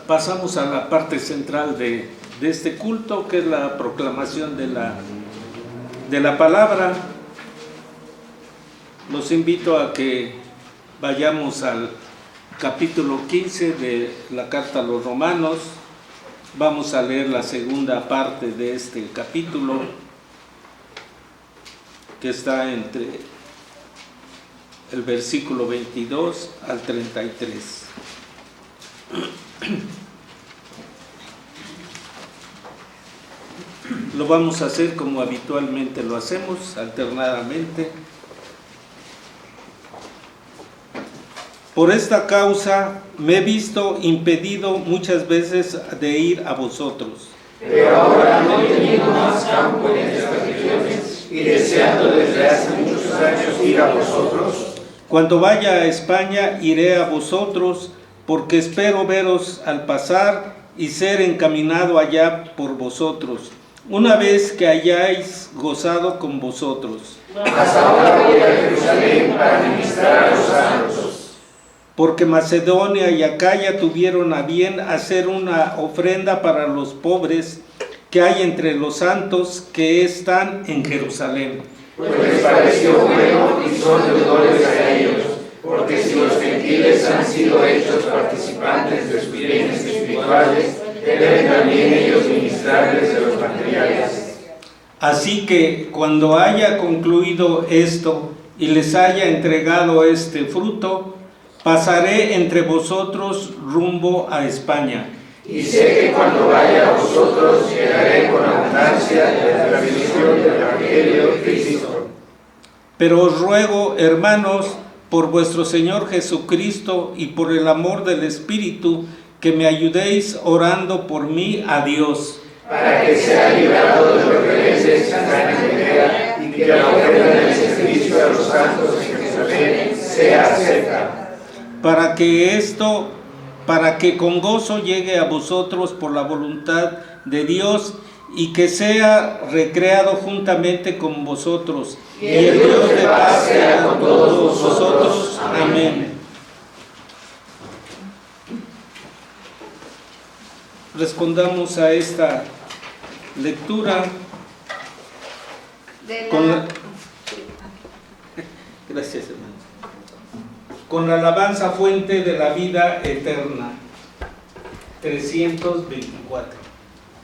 Pasamos a la parte central de este culto, que es la proclamación de la palabra. Los invito a que vayamos al capítulo 15 de la carta a los Romanos. Vamos a leer la segunda parte de este capítulo, que está entre el versículo 22 al 33. Lo vamos a hacer como habitualmente lo hacemos, alternadamente. Por esta causa me he visto impedido muchas veces de ir a vosotros. Pero ahora no teniendo más campo en estas regiones y deseando desde hace muchos años ir a vosotros. Cuando vaya a España iré a vosotros, porque espero veros al pasar y ser encaminado allá por vosotros, una vez que hayáis gozado con vosotros. Mas ahora voy a Jerusalén para ministrar a los santos. Porque Macedonia y Acaya tuvieron a bien hacer una ofrenda para los pobres que hay entre los santos que están en Jerusalén. Pues les pareció bueno y son deudores a ellos, porque si los gentiles han sido hechos participantes de sus bienes espirituales, deben también ellos ministrarles de los materiales. Así que cuando haya concluido esto y les haya entregado este fruto, pasaré entre vosotros rumbo a España. Y sé que cuando vaya a vosotros llegaré con abundancia de la bendición del Evangelio de Cristo. Pero os ruego, hermanos, por vuestro Señor Jesucristo y por el amor del Espíritu, que me ayudéis orando por mí a Dios. Para que sea librado de los rebeldes que están en Judea y que la ofrenda del servicio a los santos en Jerusalén sea acepta. Para que con gozo llegue a vosotros por la voluntad de Dios y que sea recreado juntamente con vosotros. Y el Dios de paz sea con todos vosotros. Amén. Respondamos a esta lectura gracias, hermano. Con la alabanza fuente de la vida eterna. 324.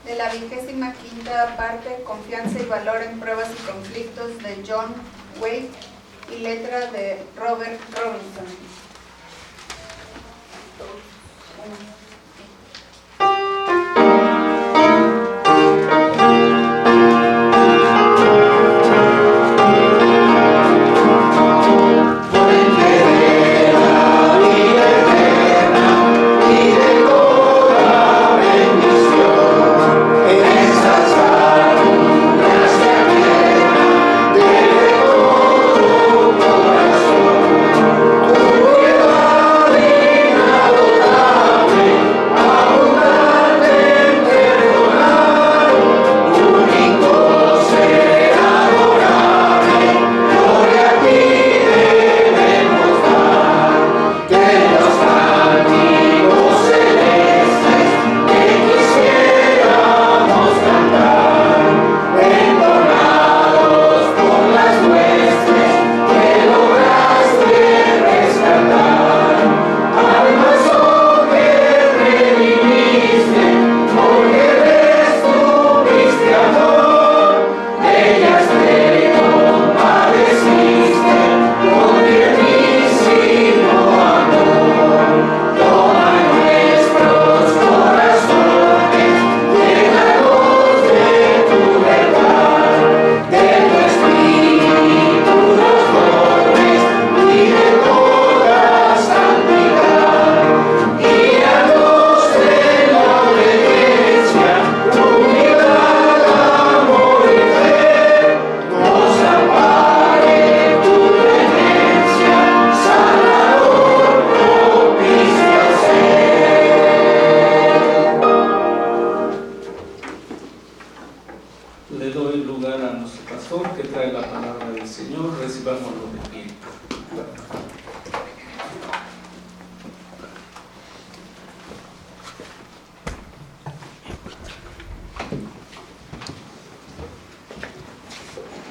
De la 25ª parte, Confianza y valor en pruebas y conflictos, de John Waite, y letra de Robert Robinson. Tú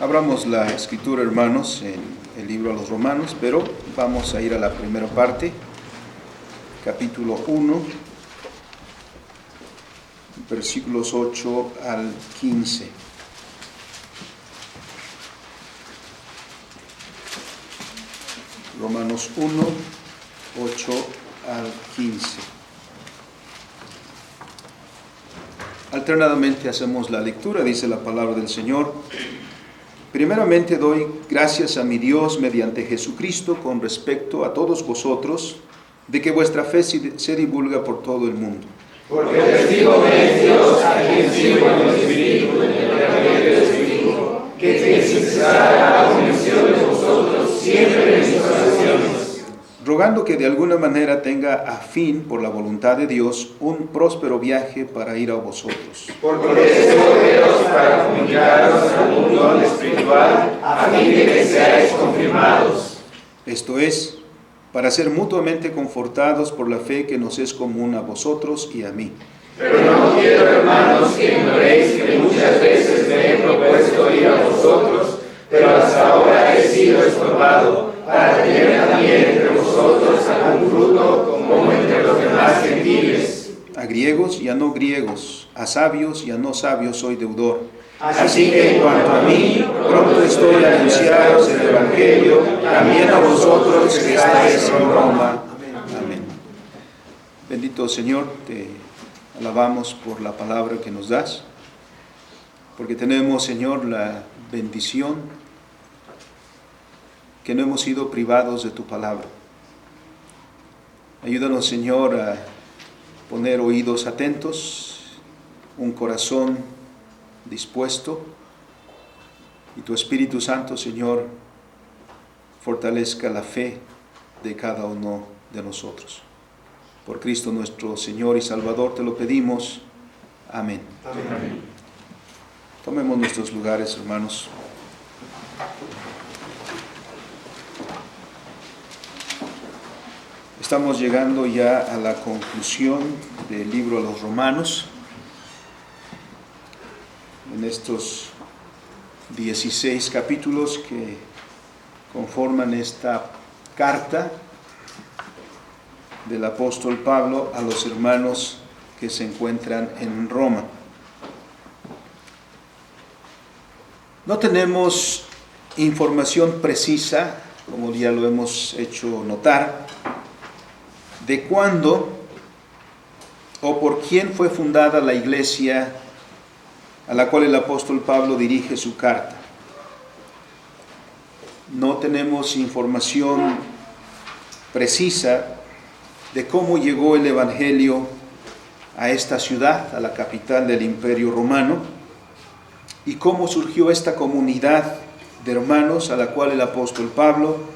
Abramos la escritura, hermanos, en el libro a los Romanos, pero vamos a ir a la primera parte, capítulo 1, versículos 8 al 15. Romanos 1, 8 al 15. Alternadamente hacemos la lectura, dice la palabra del Señor. Primeramente doy gracias a mi Dios mediante Jesucristo con respecto a todos vosotros, de que vuestra fe se divulga por todo el mundo. Porque testigo es Dios, a quien sirvo en el Espíritu, en el poder del Espíritu, que sin cesar hago mención de vosotros siempre en mis oraciones, rogando que de alguna manera tenga a fin, por la voluntad de Dios, un próspero viaje para ir a vosotros. porque deseo veros para comunicaros algún don espiritual, a fin de que seáis confirmados. Esto es, para ser mutuamente confortados por la fe que nos es común a vosotros y a mí. Pero no quiero, hermanos, que ignoréis que muchas veces me he propuesto ir a vosotros, pero hasta ahora he sido estorbado, para tener también entre vosotros algún fruto como entre los demás gentiles. A griegos y a no griegos, a sabios y a no sabios soy deudor. Así que en cuanto a mí, pronto estoy a anunciaros el Evangelio, también a vosotros que estáis en Roma. Amén. Bendito Señor, te alabamos por la palabra que nos das, porque tenemos, Señor, la bendición que no hemos sido privados de tu palabra. Ayúdanos, Señor, a poner oídos atentos, un corazón dispuesto, y tu Espíritu Santo, Señor, fortalezca la fe de cada uno de nosotros. Por Cristo nuestro Señor y Salvador te lo pedimos. Amén. Amén. Tomemos nuestros lugares, hermanos. Estamos llegando ya a la conclusión del libro a los Romanos. En estos 16 capítulos que conforman esta carta del apóstol Pablo a los hermanos que se encuentran en Roma. No tenemos información precisa, como ya lo hemos hecho notar, de cuándo o por quién fue fundada la iglesia a la cual el apóstol Pablo dirige su carta. No tenemos información precisa de cómo llegó el Evangelio a esta ciudad, a la capital del Imperio Romano, y cómo surgió esta comunidad de hermanos a la cual el apóstol Pablo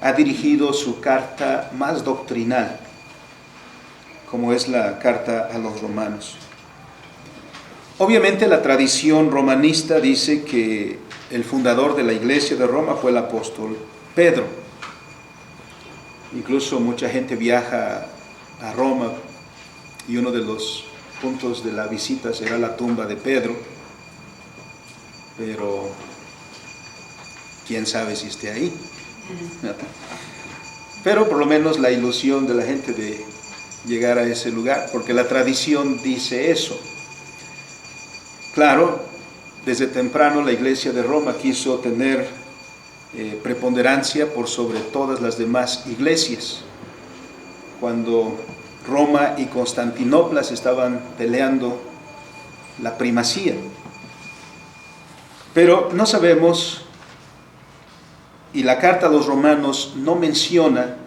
ha dirigido su carta más doctrinal, como es la carta a los romanos. Obviamente la tradición romanista dice que el fundador de la iglesia de Roma fue el apóstol Pedro. Incluso mucha gente viaja a Roma y uno de los puntos de la visita será la tumba de Pedro, pero quién sabe si esté ahí. Pero por lo menos la ilusión de la gente de llegar a ese lugar, porque la tradición dice eso. Claro, desde temprano la iglesia de Roma quiso tener preponderancia por sobre todas las demás iglesias. Cuando Roma y Constantinopla se estaban peleando la primacía. Pero no sabemos, y la carta a los romanos no menciona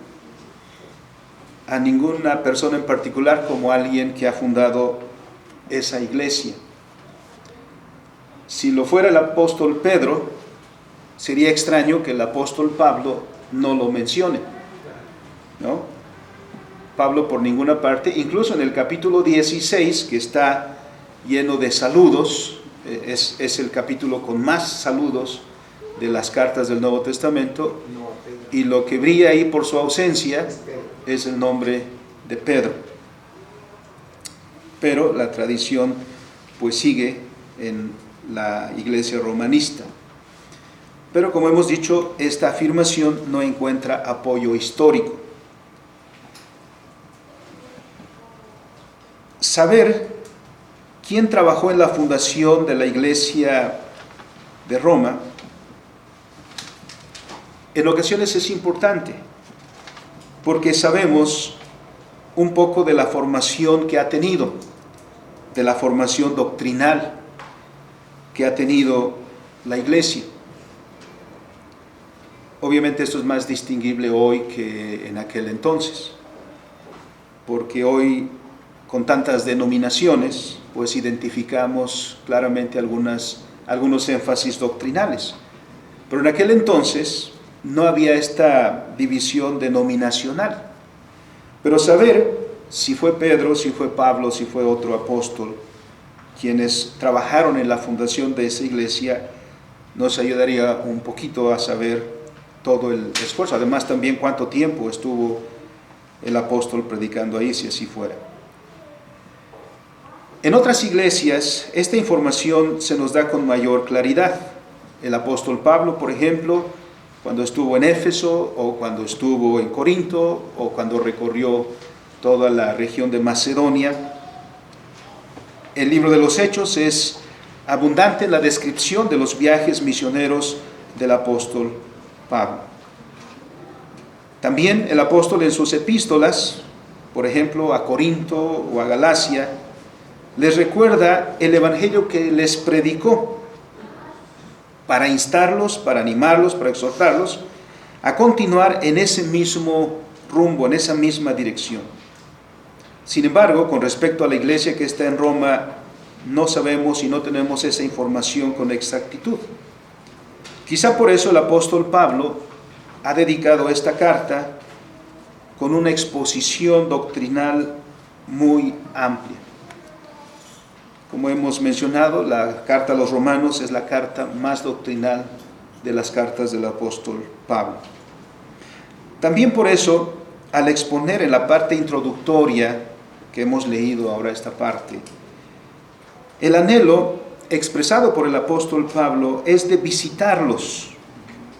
a ninguna persona en particular como alguien que ha fundado esa iglesia. Si lo fuera el apóstol Pedro, sería extraño que el apóstol Pablo no lo mencione, ¿no? Pablo por ninguna parte, incluso en el capítulo 16, que está lleno de saludos, es el capítulo con más saludos de las cartas del Nuevo Testamento, y lo que brilla ahí por su ausencia es el nombre de Pedro. Pero la tradición pues sigue en la iglesia romanista. Pero como hemos dicho, esta afirmación no encuentra apoyo histórico. Saber quién trabajó en la fundación de la Iglesia de Roma en ocasiones es importante, porque sabemos un poco de la formación que ha tenido, de la formación doctrinal que ha tenido la Iglesia. Obviamente esto es más distinguible hoy que en aquel entonces, porque hoy con tantas denominaciones, pues identificamos claramente algunos énfasis doctrinales. Pero en aquel entonces no había esta división denominacional. Pero saber si fue Pedro, si fue Pablo, si fue otro apóstol, quienes trabajaron en la fundación de esa iglesia, nos ayudaría un poquito a saber todo el esfuerzo. Además también cuánto tiempo estuvo el apóstol predicando ahí, si así fuera. En otras iglesias, esta información se nos da con mayor claridad. El apóstol Pablo, por ejemplo, cuando estuvo en Éfeso, o cuando estuvo en Corinto, o cuando recorrió toda la región de Macedonia. El libro de los Hechos es abundante en la descripción de los viajes misioneros del apóstol Pablo. También el apóstol en sus epístolas, por ejemplo, a Corinto o a Galacia, les recuerda el evangelio que les predicó para instarlos, para animarlos, para exhortarlos a continuar en ese mismo rumbo, en esa misma dirección. Sin embargo, con respecto a la iglesia que está en Roma, no sabemos y no tenemos esa información con exactitud. Quizá por eso el apóstol Pablo ha dedicado esta carta con una exposición doctrinal muy amplia. Como hemos mencionado, la carta a los romanos es la carta más doctrinal de las cartas del apóstol Pablo. También por eso, al exponer en la parte introductoria que hemos leído ahora esta parte, el anhelo expresado por el apóstol Pablo es de visitarlos.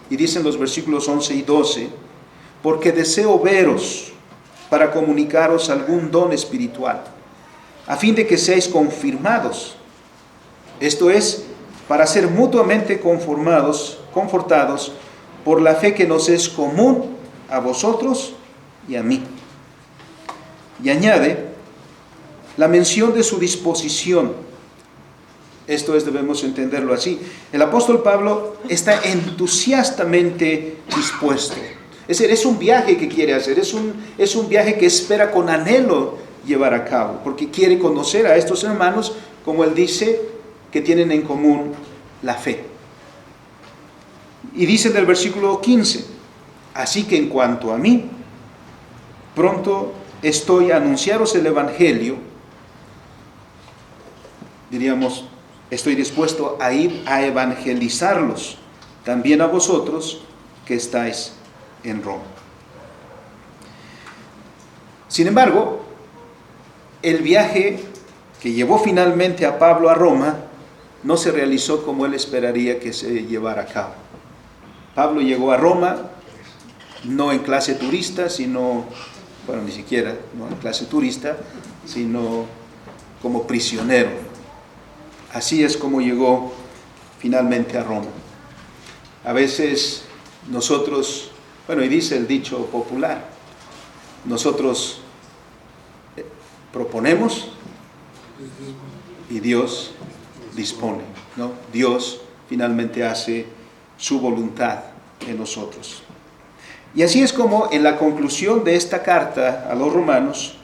Y dicen los versículos 11 y 12, porque deseo veros para comunicaros algún don espiritual, a fin de que seáis confirmados. Esto es, para ser mutuamente confortados por la fe que nos es común a vosotros y a mí. Y añade la mención de su disposición. Esto es, debemos entenderlo así. El apóstol Pablo está entusiastamente dispuesto. Es decir, es un viaje que quiere hacer, es un viaje que espera con anhelo llevar a cabo, porque quiere conocer a estos hermanos, como él dice, que tienen en común la fe. Y dice del versículo 15, así que en cuanto a mí, pronto estoy a anunciaros el evangelio, diríamos, estoy dispuesto a ir a evangelizarlos, también a vosotros que estáis en Roma. Sin embargo, el viaje que llevó finalmente a Pablo a Roma no se realizó como él esperaría que se llevara a cabo. Pablo llegó a Roma no en clase turista, sino, bueno, ni siquiera no en clase turista, sino como prisionero. Así es como llegó finalmente a Roma. A veces nosotros, bueno, y dice el dicho popular, nosotros proponemos y Dios dispone, ¿no? Dios finalmente hace su voluntad en nosotros. Y así es como en la conclusión de esta carta a los romanos,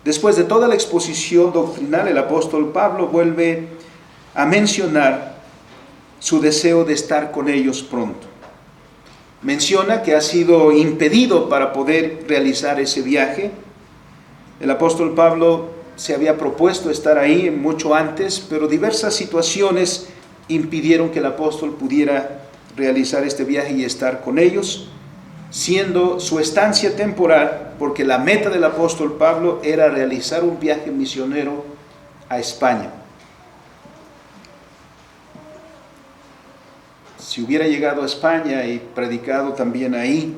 después de toda la exposición doctrinal, el apóstol Pablo vuelve a mencionar su deseo de estar con ellos pronto. Menciona que ha sido impedido para poder realizar ese viaje. El apóstol Pablo se había propuesto estar ahí mucho antes, pero diversas situaciones impidieron que el apóstol pudiera realizar este viaje y estar con ellos, siendo su estancia temporal, porque la meta del apóstol Pablo era realizar un viaje misionero a España. si hubiera llegado a España y predicado también ahí,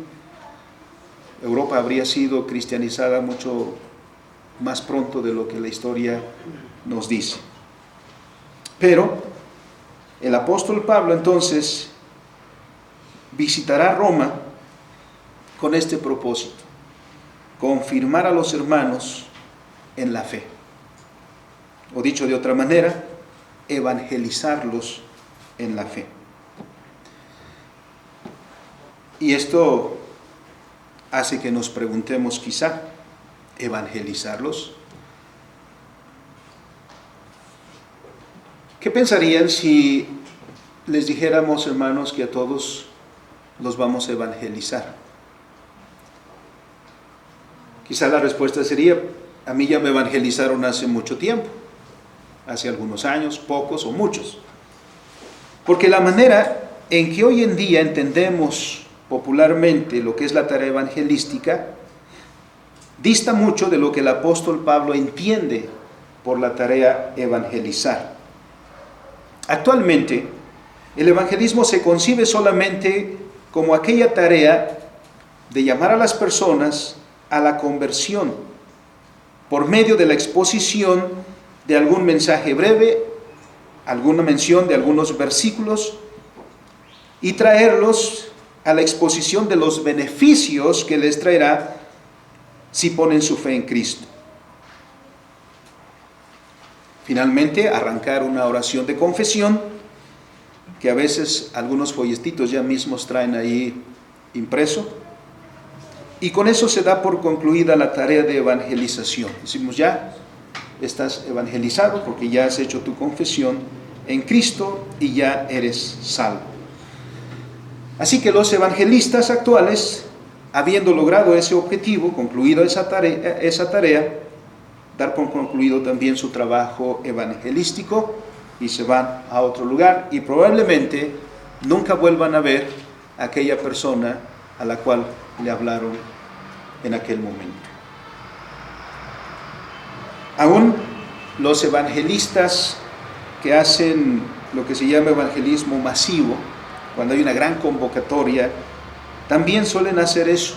Europa habría sido cristianizada mucho más pronto de lo que la historia nos dice. Pero el apóstol Pablo entonces visitará Roma con este propósito: confirmar a los hermanos en la fe. O dicho de otra manera, evangelizarlos en la fe. Y esto hace que nos preguntemos quizá, ¿evangelizarlos? ¿Qué pensarían si les dijéramos, hermanos, que a todos los vamos a evangelizar? Quizá la respuesta sería: a mí ya me evangelizaron hace mucho tiempo, hace algunos años, pocos o muchos. Porque la manera en que hoy en día entendemos popularmente lo que es la tarea evangelística dista mucho de lo que el apóstol Pablo entiende por la tarea evangelizar. Actualmente, el evangelismo se concibe solamente como aquella tarea de llamar a las personas a la conversión por medio de la exposición de algún mensaje breve, alguna mención de algunos versículos, y traerlos a la exposición de los beneficios que les traerá si ponen su fe en Cristo. Finalmente, arrancar una oración de confesión, que a veces algunos folletitos ya mismos traen ahí impreso, y con eso se da por concluida la tarea de evangelización. Decimos: ya estás evangelizado porque ya has hecho tu confesión en Cristo y ya eres salvo. Así que los evangelistas actuales, habiendo logrado ese objetivo, concluido esa tarea, dar por concluido también su trabajo evangelístico y se van a otro lugar y probablemente nunca vuelvan a ver a aquella persona a la cual le hablaron en aquel momento. Aún los evangelistas que hacen lo que se llama evangelismo masivo, cuando hay una gran convocatoria, también suelen hacer eso.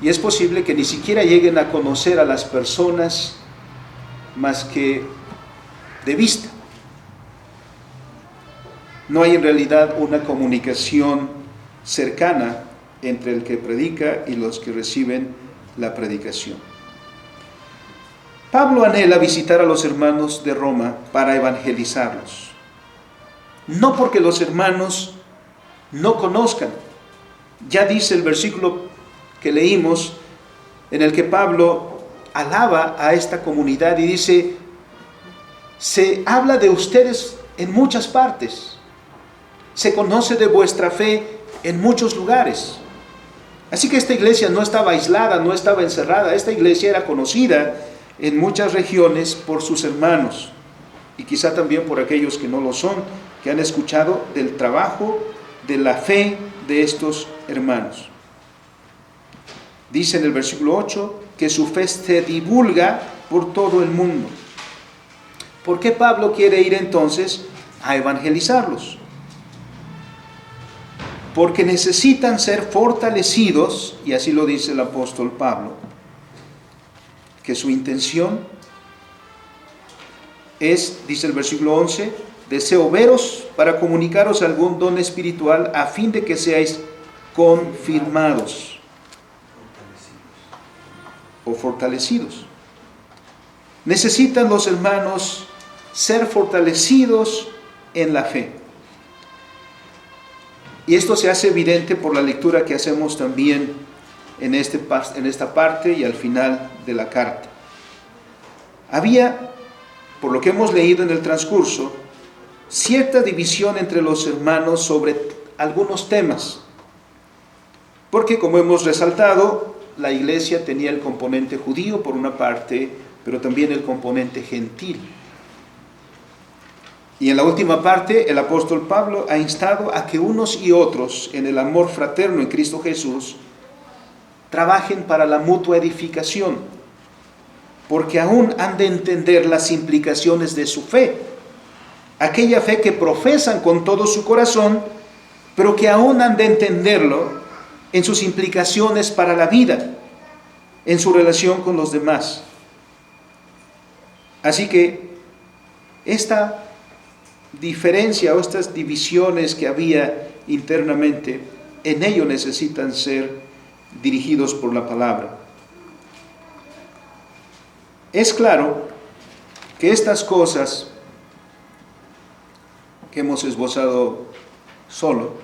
Y es posible que ni siquiera lleguen a conocer a las personas más que de vista. No hay en realidad una comunicación cercana entre el que predica y los que reciben la predicación. Pablo anhela visitar a los hermanos de Roma para evangelizarlos. No porque los hermanos no conozcan. Ya dice el versículo que leímos, en el que Pablo alaba a esta comunidad y dice: se habla de ustedes en muchas partes, se conoce de vuestra fe en muchos lugares. Así que esta iglesia no estaba aislada, no estaba encerrada. Esta iglesia era conocida en muchas regiones por sus hermanos y quizá también por aquellos que no lo son, que han escuchado del trabajo, de la fe de estos hermanos. Dice en el versículo 8 que su fe se divulga por todo el mundo. ¿Por qué Pablo quiere ir entonces a evangelizarlos? Porque necesitan ser fortalecidos, y así lo dice el apóstol Pablo, que su intención es, dice el versículo 11, deseo veros para comunicaros algún don espiritual a fin de que seáis confirmados o fortalecidos. Necesitan los hermanos ser fortalecidos en la fe. Y esto se hace evidente por la lectura que hacemos también en esta parte y al final de la carta. Había, por lo que hemos leído en el transcurso, cierta división entre los hermanos sobre algunos temas. Porque, como hemos resaltado, la iglesia tenía el componente judío por una parte, pero también el componente gentil. Y en la última parte, el apóstol Pablo ha instado a que unos y otros, en el amor fraterno en Cristo Jesús, trabajen para la mutua edificación, porque aún han de entender las implicaciones de su fe. aquella fe que profesan con todo su corazón, pero que aún han de entenderlo en sus implicaciones para la vida, en su relación con los demás. Así que esta diferencia o estas divisiones que había internamente, en ello necesitan ser dirigidos por la palabra. Es claro que estas cosas que hemos esbozado solo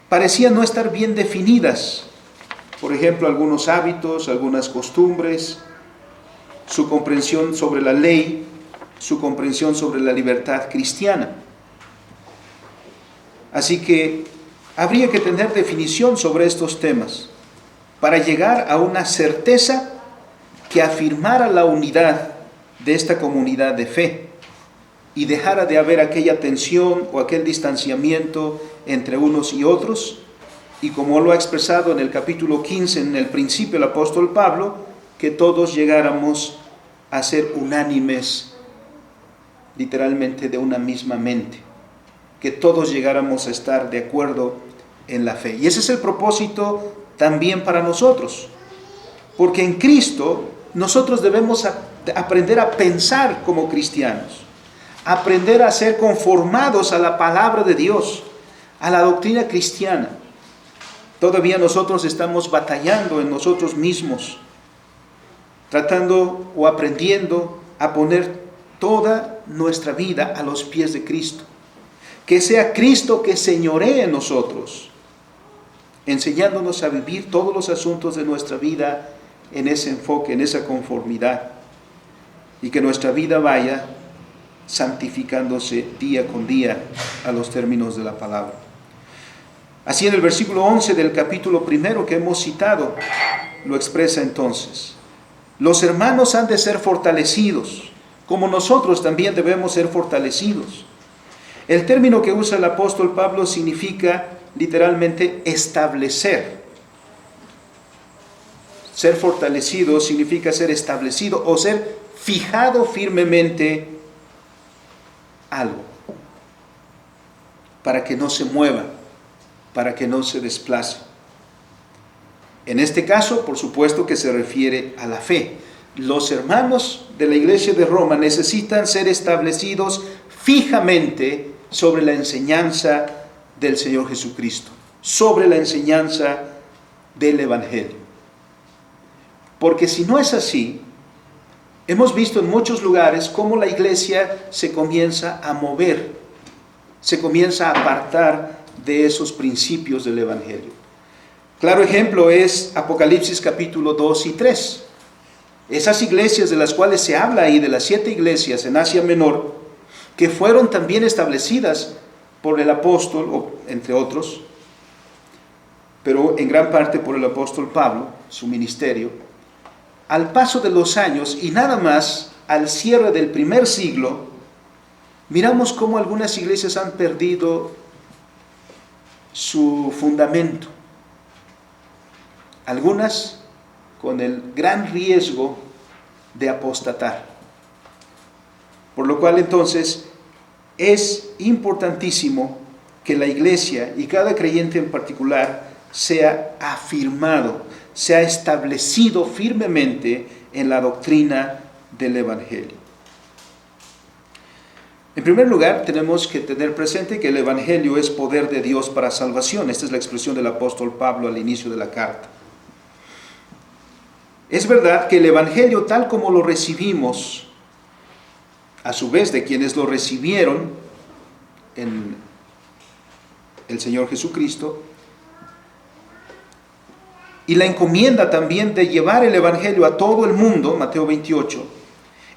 parecían no estar bien definidas. Por ejemplo, algunos hábitos, algunas costumbres, su comprensión sobre la ley, su comprensión sobre la libertad cristiana. Así que habría que tener definición sobre estos temas para llegar a una certeza que afirmara la unidad de esta comunidad de fe y dejara de haber aquella tensión o aquel distanciamiento entre unos y otros, y como lo ha expresado en el capítulo 15, en el principio el apóstol Pablo, que todos llegáramos a ser unánimes, literalmente de una misma mente, que todos llegáramos a estar de acuerdo en la fe. Y ese es el propósito también para nosotros, porque en Cristo nosotros debemos aprender a pensar como cristianos, aprender a ser conformados a la palabra de Dios, a la doctrina cristiana. Todavía nosotros estamos batallando en nosotros mismos, tratando o aprendiendo a poner toda nuestra vida a los pies de Cristo. Que sea Cristo que señoree en nosotros, enseñándonos a vivir todos los asuntos de nuestra vida en ese enfoque, en esa conformidad, y que nuestra vida vaya santificándose día con día a los términos de la palabra. Así en el versículo 11 del capítulo 1 que hemos citado, lo expresa entonces: los hermanos han de ser fortalecidos, como nosotros también debemos ser fortalecidos. El término que usa el apóstol Pablo significa literalmente establecer. Ser fortalecido significa ser establecido o ser fijado firmemente algo, para que no se mueva, para que no se desplace. En este caso, por supuesto que se refiere a la fe. Los hermanos de la iglesia de Roma necesitan ser establecidos fijamente sobre la enseñanza del Señor Jesucristo, sobre la enseñanza del Evangelio. Porque si no es así, hemos visto en muchos lugares cómo la iglesia se comienza a mover, se comienza a apartar de esos principios del Evangelio. Claro ejemplo es Apocalipsis capítulo 2 y 3. Esas iglesias de las cuales se habla ahí, de las 7 iglesias en Asia Menor, que fueron también establecidas por el apóstol, o entre otros, pero en gran parte por el apóstol Pablo, su ministerio. Al paso de los años y nada más al cierre del primer siglo, miramos cómo algunas iglesias han perdido su fundamento. Algunas con el gran riesgo de apostatar. Por lo cual entonces es importantísimo que la iglesia y cada creyente en particular sea afirmado, sea establecido firmemente en la doctrina del Evangelio. En primer lugar, tenemos que tener presente que el Evangelio es poder de Dios para salvación. Esta es la expresión del apóstol Pablo al inicio de la carta. Es verdad que el Evangelio, tal como lo recibimos, a su vez de quienes lo recibieron en el Señor Jesucristo, y la encomienda también de llevar el Evangelio a todo el mundo, Mateo 28,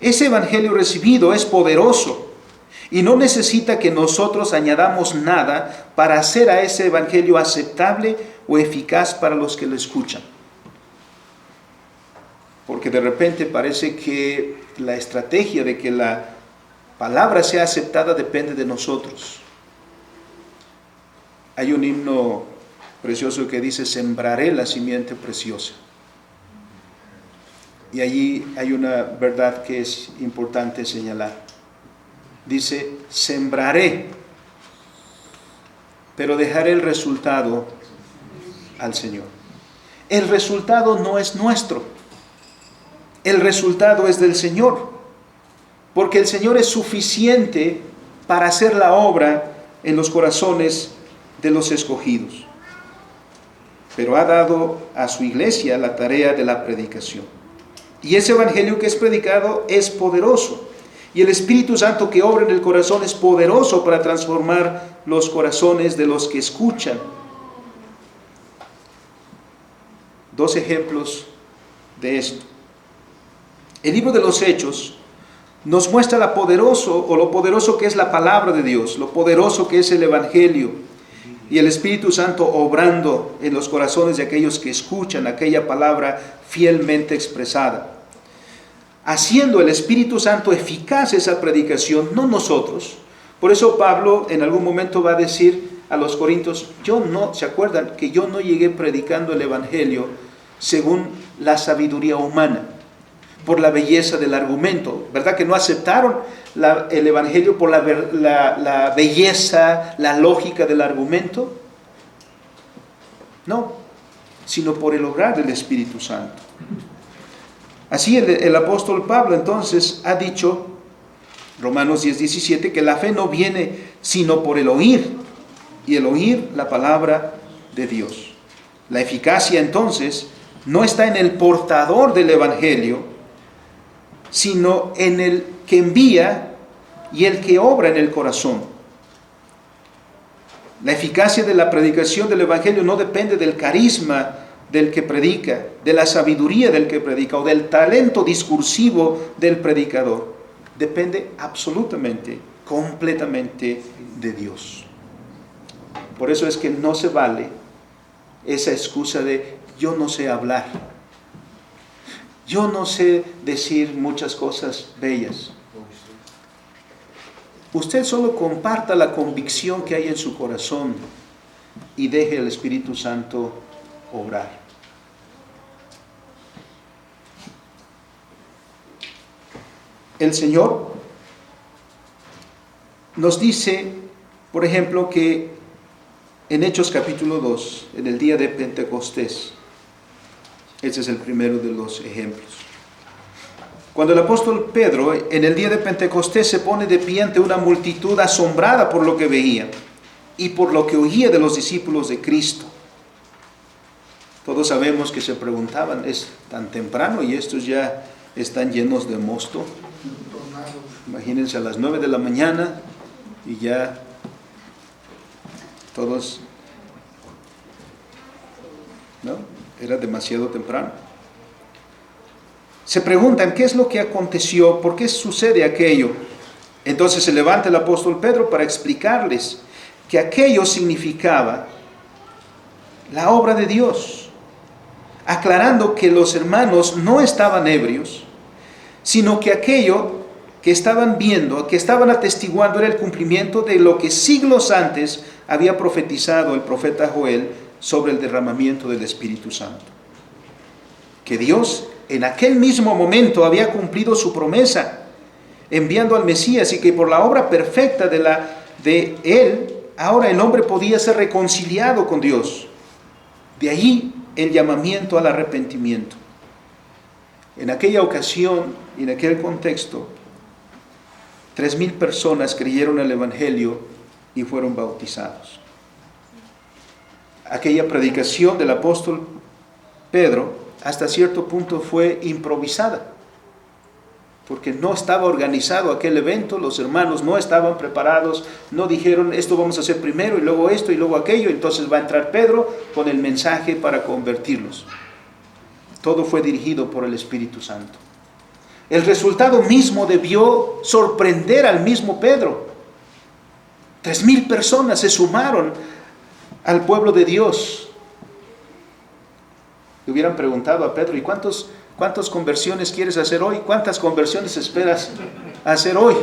ese Evangelio recibido es poderoso y no necesita que nosotros añadamos nada para hacer a ese Evangelio aceptable o eficaz para los que lo escuchan. Porque de repente parece que la estrategia de que la palabra sea aceptada depende de nosotros. Hay un himno precioso que dice: sembraré la simiente preciosa. Y allí hay una verdad que es importante señalar. dice, sembraré, pero dejaré el resultado al Señor. El resultado no es nuestro. El resultado es del Señor. Porque el Señor es suficiente para hacer la obra en los corazones de los escogidos. Pero ha dado a su iglesia la tarea de la predicación. Y ese evangelio que es predicado es poderoso. Y el Espíritu Santo que obra en el corazón es poderoso para transformar los corazones de los que escuchan. 2 ejemplos de esto. El libro de los Hechos nos muestra lo poderoso que es la palabra de Dios, lo poderoso que es el evangelio y el Espíritu Santo obrando en los corazones de aquellos que escuchan aquella palabra fielmente expresada. Haciendo el Espíritu Santo eficaz esa predicación, no nosotros. Por eso Pablo en algún momento va a decir a los corintios, ¿se acuerdan que yo no llegué predicando el evangelio según la sabiduría humana, por la belleza del argumento? ¿Verdad que no aceptaron el evangelio por la belleza, la lógica del argumento? No, sino por el obrar del Espíritu Santo. Así el apóstol Pablo entonces ha dicho, Romanos 10:17, que la fe no viene sino por el oír, y el oír la palabra de Dios. La eficacia entonces no está en el portador del evangelio, sino en el que envía y el que obra en el corazón. La eficacia de la predicación del evangelio no depende del carisma del que predica, de la sabiduría del que predica o del talento discursivo del predicador. Depende absolutamente, completamente de Dios. Por eso es que no se vale esa excusa de yo no sé hablar, yo no sé decir muchas cosas bellas. Usted solo comparta la convicción que hay en su corazón y deje al Espíritu Santo obrar. El Señor nos dice, por ejemplo, que en Hechos capítulo 2, en el día de Pentecostés, ese es el primero de los ejemplos. Cuando el apóstol Pedro, en el día de Pentecostés, se pone de pie ante una multitud asombrada por lo que veía y por lo que oía de los discípulos de Cristo. Todos sabemos que se preguntaban, es tan temprano y estos ya están llenos de mosto. Imagínense a las 9 de la mañana y ya todos, ¿no? Era demasiado temprano. Se preguntan, ¿qué es lo que aconteció? ¿Por qué sucede aquello? Entonces se levanta el apóstol Pedro para explicarles que aquello significaba la obra de Dios, aclarando que los hermanos no estaban ebrios, sino que aquello que estaban viendo, que estaban atestiguando, era el cumplimiento de lo que siglos antes había profetizado el profeta Joel sobre el derramamiento del Espíritu Santo. Que Dios en aquel mismo momento había cumplido su promesa, enviando al Mesías, y que por la obra perfecta de Él, ahora el hombre podía ser reconciliado con Dios. De allí el llamamiento al arrepentimiento. En aquella ocasión y en aquel contexto, 3,000 personas creyeron el Evangelio y fueron bautizados. Aquella predicación del apóstol Pedro hasta cierto punto fue improvisada, porque no estaba organizado aquel evento, los hermanos no estaban preparados, no dijeron esto vamos a hacer primero y luego esto y luego aquello, entonces va a entrar Pedro con el mensaje para convertirlos. Todo fue dirigido por el Espíritu Santo. El resultado mismo debió sorprender al mismo Pedro. 3,000 personas se sumaron al pueblo de Dios. Le hubieran preguntado a Pedro, ¿y cuántas conversiones quieres hacer hoy? ¿Cuántas conversiones esperas hacer hoy?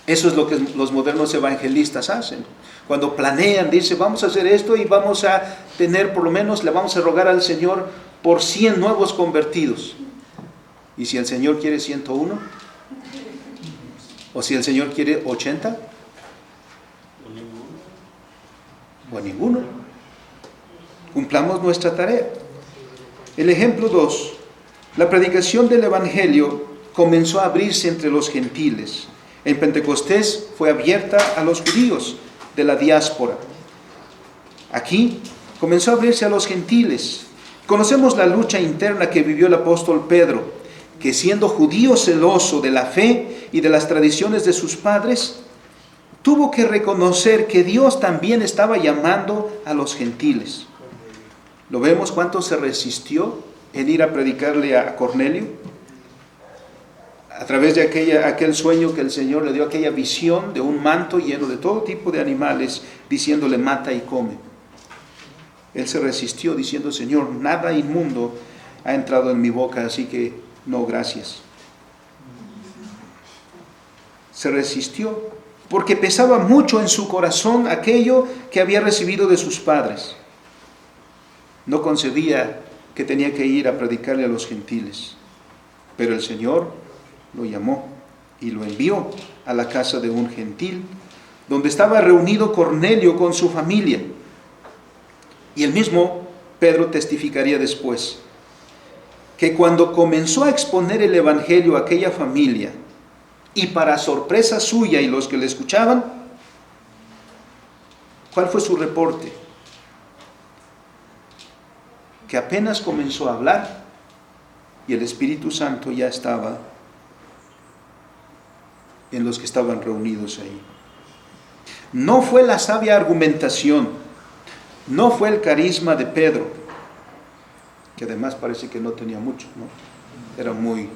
Eso es lo que los modernos evangelistas hacen. Cuando planean, dicen, vamos a hacer esto y vamos a tener, por lo menos, le vamos a rogar al Señor por 100 nuevos convertidos. ¿Y si el Señor quiere 101? O si el Señor quiere 80, o ninguno. Cumplamos nuestra tarea. El ejemplo 2. La predicación del Evangelio comenzó a abrirse entre los gentiles. En Pentecostés fue abierta a los judíos de la diáspora. Aquí comenzó a abrirse a los gentiles. Conocemos la lucha interna que vivió el apóstol Pedro, que siendo judío celoso de la fe y de las tradiciones de sus padres, tuvo que reconocer que Dios también estaba llamando a los gentiles. ¿Lo vemos cuánto se resistió en ir a predicarle a Cornelio? A través de aquel sueño que el Señor le dio, aquella visión de un manto lleno de todo tipo de animales, diciéndole mata y come. Él se resistió diciendo, Señor, nada inmundo ha entrado en mi boca, así que no, gracias. Se resistió porque pesaba mucho en su corazón aquello que había recibido de sus padres. No concebía que tenía que ir a predicarle a los gentiles, pero el Señor lo llamó y lo envió a la casa de un gentil, donde estaba reunido Cornelio con su familia. Y el mismo Pedro testificaría después que cuando comenzó a exponer el Evangelio a aquella familia, y para sorpresa suya y los que le escuchaban, ¿cuál fue su reporte? Que apenas comenzó a hablar y el Espíritu Santo ya estaba en los que estaban reunidos ahí. No fue la sabia argumentación, no fue el carisma de Pedro, que además parece que no tenía mucho, ¿no? Era muy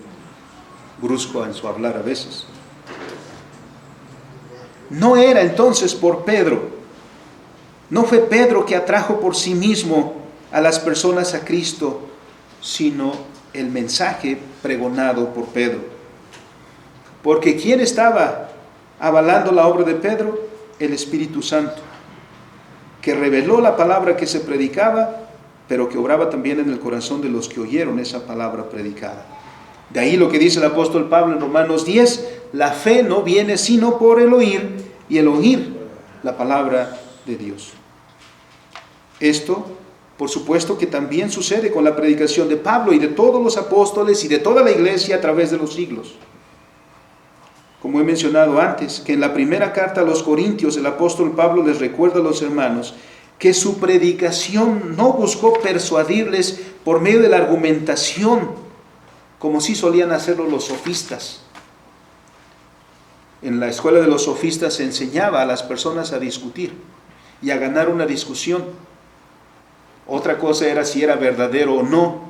brusco en su hablar a veces. No era entonces por Pedro, no fue Pedro que atrajo por sí mismo a las personas a Cristo, sino el mensaje pregonado por Pedro. Porque ¿quién estaba avalando la obra de Pedro? El Espíritu Santo, que reveló la palabra que se predicaba, pero que obraba también en el corazón de los que oyeron esa palabra predicada. De ahí lo que dice el apóstol Pablo en Romanos 10, la fe no viene sino por el oír, y el oír la palabra de Dios. Esto, por supuesto, que también sucede con la predicación de Pablo y de todos los apóstoles y de toda la iglesia a través de los siglos. Como he mencionado antes, que en la primera carta a los Corintios el apóstol Pablo les recuerda a los hermanos que su predicación no buscó persuadirles por medio de la argumentación, como sí solían hacerlo los sofistas. En la escuela de los sofistas se enseñaba a las personas a discutir y a ganar una discusión. Otra cosa era si era verdadero o no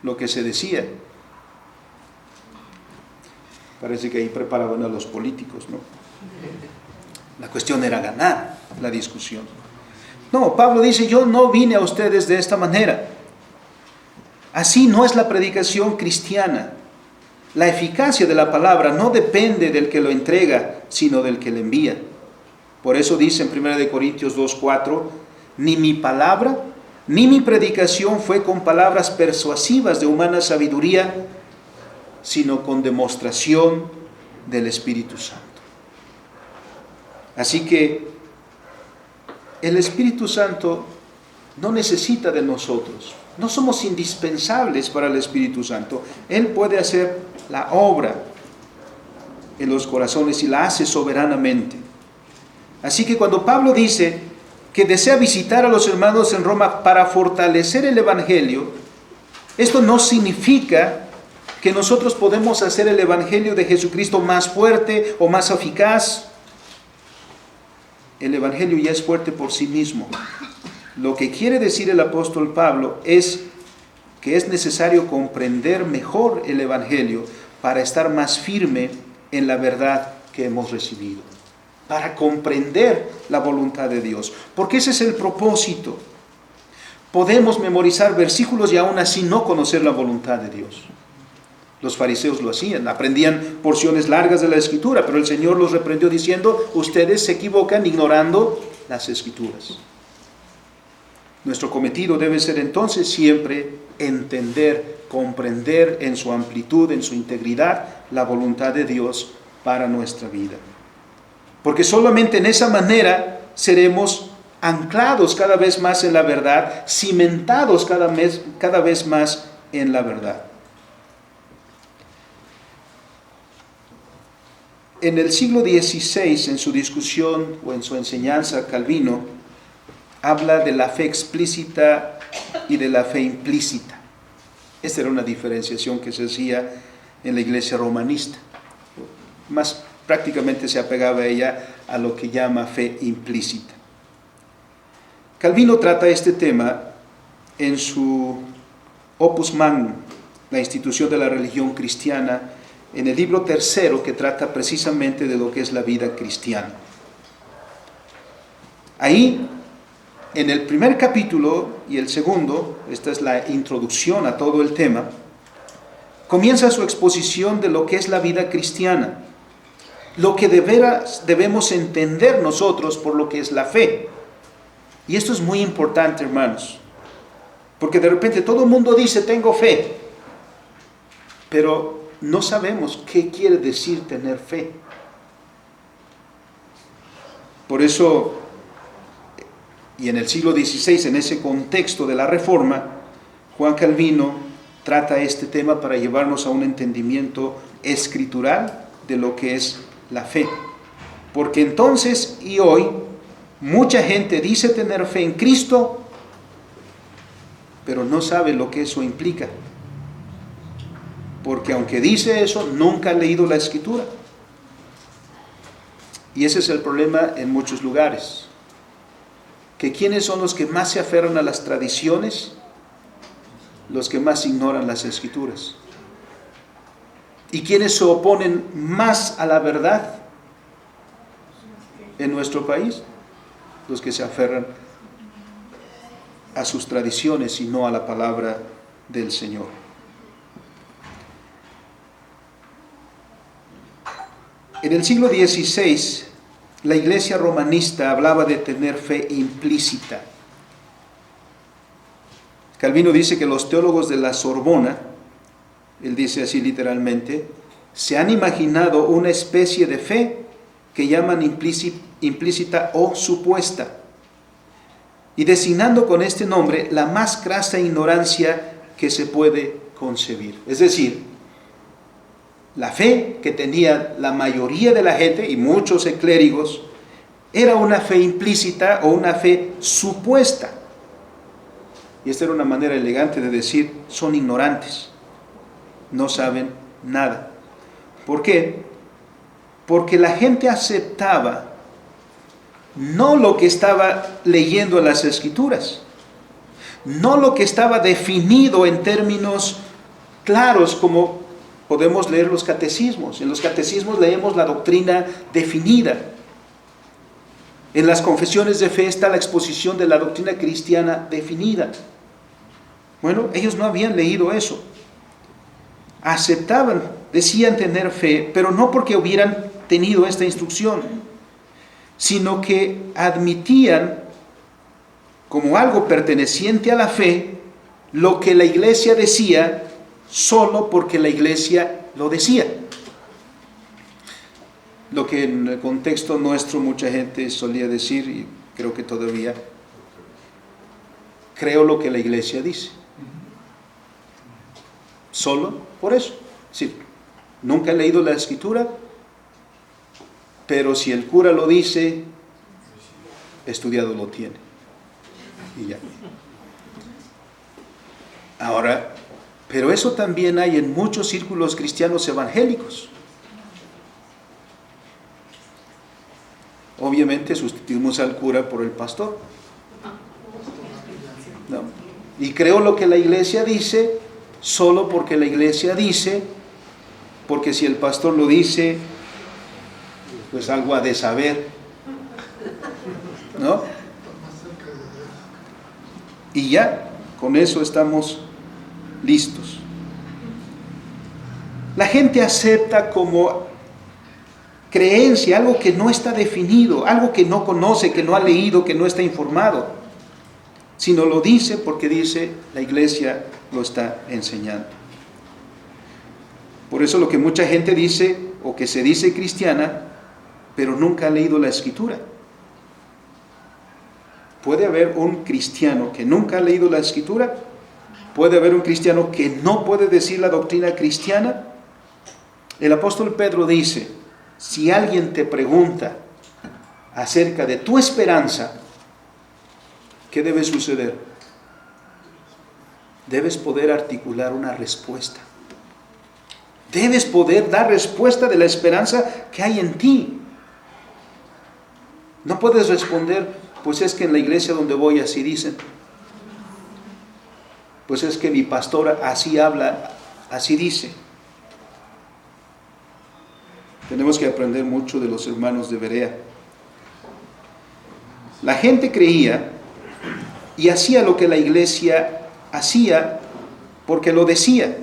lo que se decía. Parece que ahí preparaban a los políticos, ¿no? La cuestión era ganar la discusión. No, Pablo dice, yo no vine a ustedes de esta manera. Así no es la predicación cristiana. La eficacia de la palabra no depende del que lo entrega, sino del que le envía. Por eso dice en 1 Corintios 2:4, ni mi palabra, ni mi predicación fue con palabras persuasivas de humana sabiduría, sino con demostración del Espíritu Santo. Así que el Espíritu Santo no necesita de nosotros. No somos indispensables para el Espíritu Santo. Él puede hacer la obra en los corazones y la hace soberanamente. Así que cuando Pablo dice que desea visitar a los hermanos en Roma para fortalecer el Evangelio, esto no significa que nosotros podemos hacer el Evangelio de Jesucristo más fuerte o más eficaz. El Evangelio ya es fuerte por sí mismo. Lo que quiere decir el apóstol Pablo es que es necesario comprender mejor el Evangelio para estar más firme en la verdad que hemos recibido, para comprender la voluntad de Dios, porque ese es el propósito. Podemos memorizar versículos y aún así no conocer la voluntad de Dios. Los fariseos lo hacían, aprendían porciones largas de la Escritura, pero el Señor los reprendió diciendo, ustedes se equivocan ignorando las Escrituras. Nuestro cometido debe ser entonces siempre entender, comprender en su amplitud, en su integridad, la voluntad de Dios para nuestra vida. Porque solamente en esa manera seremos anclados cada vez más en la verdad, cimentados cada vez más en la verdad. En el siglo XVI, en su discusión o en su enseñanza, Calvino habla de la fe explícita y de la fe implícita. Esta era una diferenciación que se hacía en la iglesia romanista. Más prácticamente se apegaba ella a lo que llama fe implícita. Calvino trata este tema en su Opus Magnum, la institución de la religión cristiana, en el libro tercero, que trata precisamente de lo que es la vida cristiana. Ahí, en el primer capítulo y el segundo, esta es la introducción a todo el tema, comienza su exposición de lo que es la vida cristiana, lo que de veras debemos entender nosotros por lo que es la fe. Y esto es muy importante, hermanos, porque de repente todo el mundo dice tengo fe, pero no sabemos qué quiere decir tener fe. Por eso, y en el siglo XVI, en ese contexto de la Reforma, Juan Calvino trata este tema para llevarnos a un entendimiento escritural de lo que es la fe. Porque entonces y hoy, mucha gente dice tener fe en Cristo, pero no sabe lo que eso implica. Porque aunque dice eso, nunca ha leído la Escritura. Y ese es el problema en muchos lugares. Que ¿quiénes son los que más se aferran a las tradiciones? Los que más ignoran las Escrituras. ¿Y quiénes se oponen más a la verdad en nuestro país? Los que se aferran a sus tradiciones y no a la palabra del Señor. En el siglo XVI, la iglesia romanista hablaba de tener fe implícita. Calvino dice que los teólogos de la Sorbona, él dice así literalmente, se han imaginado una especie de fe que llaman implícita o supuesta, y designando con este nombre la más crasa ignorancia que se puede concebir. Es decir, la fe que tenía la mayoría de la gente y muchos clérigos era una fe implícita o una fe supuesta. Y esta era una manera elegante de decir, son ignorantes, no saben nada. ¿Por qué? Porque la gente aceptaba no lo que estaba leyendo en las Escrituras, no lo que estaba definido en términos claros como podemos leer los catecismos. En los catecismos leemos la doctrina definida. En las confesiones de fe está la exposición de la doctrina cristiana definida. Bueno, ellos no habían leído eso. Aceptaban, decían tener fe, pero no porque hubieran tenido esta instrucción, sino que admitían como algo perteneciente a la fe lo que la iglesia decía solo porque la iglesia lo decía. Lo que en el contexto nuestro mucha gente solía decir, y creo que todavía, creo lo que la iglesia dice. Solo por eso. Sí, nunca he leído la Escritura, pero si el cura lo dice, estudiado lo tiene. Y ya. Ahora, pero eso también hay en muchos círculos cristianos evangélicos. Obviamente sustituimos al cura por el pastor, ¿no? Y creo lo que la iglesia dice solo porque la iglesia dice, porque si el pastor lo dice, pues algo ha de saber, ¿no? Y ya, con eso estamos listos. La gente acepta como creencia algo que no está definido, algo que no conoce, que no ha leído, que no está informado, sino lo dice porque dice la iglesia lo está enseñando. Por eso lo que mucha gente dice, o que se dice cristiana, pero nunca ha leído la Escritura. ¿Puede haber un cristiano que nunca ha leído la Escritura? ¿Puede haber un cristiano que no puede decir la doctrina cristiana? El apóstol Pedro dice, si alguien te pregunta acerca de tu esperanza, ¿qué debe suceder? Debes poder articular una respuesta. Debes poder dar respuesta de la esperanza que hay en ti. No puedes responder, pues es que en la iglesia donde voy así dicen. Pues es que mi pastora así habla, así dice. Tenemos que aprender mucho de los hermanos de Berea. La gente creía y hacía lo que la iglesia hacía porque lo decía.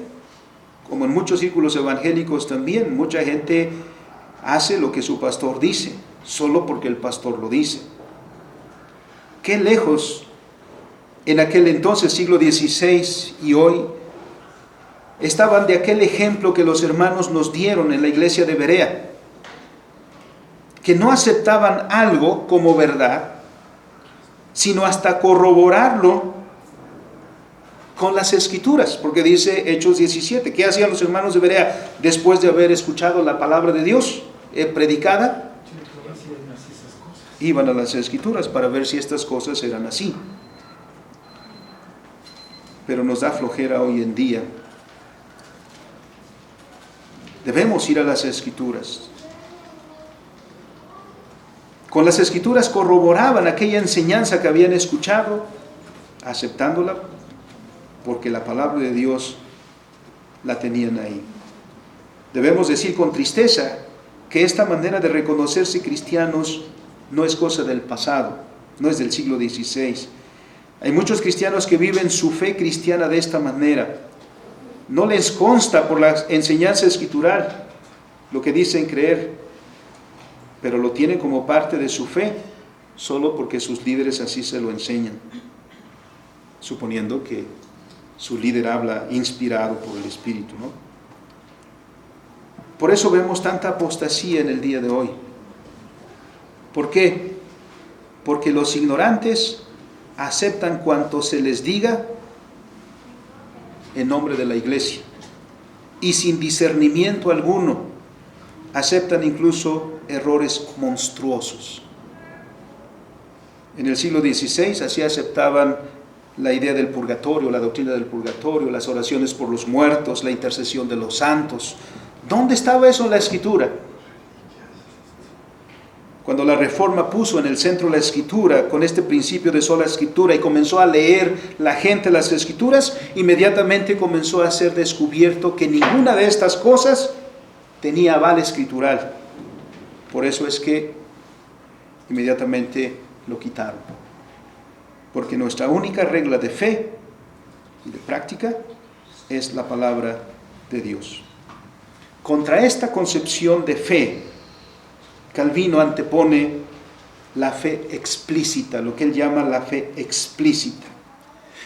Como en muchos círculos evangélicos también, mucha gente hace lo que su pastor dice, solo porque el pastor lo dice. Qué lejos en aquel entonces, siglo XVI y hoy, estaban de aquel ejemplo que los hermanos nos dieron en la iglesia de Berea, que no aceptaban algo como verdad, sino hasta corroborarlo con las Escrituras, porque dice Hechos 17, ¿qué hacían los hermanos de Berea después de haber escuchado la palabra de Dios predicada? Iban a las Escrituras para ver si estas cosas eran así. Pero nos da flojera hoy en día. Debemos ir a las Escrituras. Con las Escrituras corroboraban aquella enseñanza que habían escuchado, aceptándola, porque la palabra de Dios la tenían ahí. Debemos decir con tristeza que esta manera de reconocerse cristianos no es cosa del pasado, no es del siglo XVI. Hay muchos cristianos que viven su fe cristiana de esta manera. No les consta por la enseñanza escritural lo que dicen creer, pero lo tienen como parte de su fe, solo porque sus líderes así se lo enseñan, suponiendo que su líder habla inspirado por el Espíritu, ¿no? Por eso vemos tanta apostasía en el día de hoy. ¿Por qué? Porque los ignorantes aceptan cuanto se les diga en nombre de la iglesia y sin discernimiento alguno aceptan incluso errores monstruosos. En el siglo XVI así aceptaban la idea del purgatorio, la doctrina del purgatorio, las oraciones por los muertos, la intercesión de los santos. ¿Dónde estaba eso en la Escritura? Cuando la Reforma puso en el centro la Escritura, con este principio de sola Escritura, y comenzó a leer la gente las Escrituras, inmediatamente comenzó a ser descubierto que ninguna de estas cosas tenía aval escritural. Por eso es que inmediatamente lo quitaron. Porque nuestra única regla de fe y de práctica es la palabra de Dios. Contra esta concepción de fe, Calvino antepone la fe explícita, lo que él llama la fe explícita.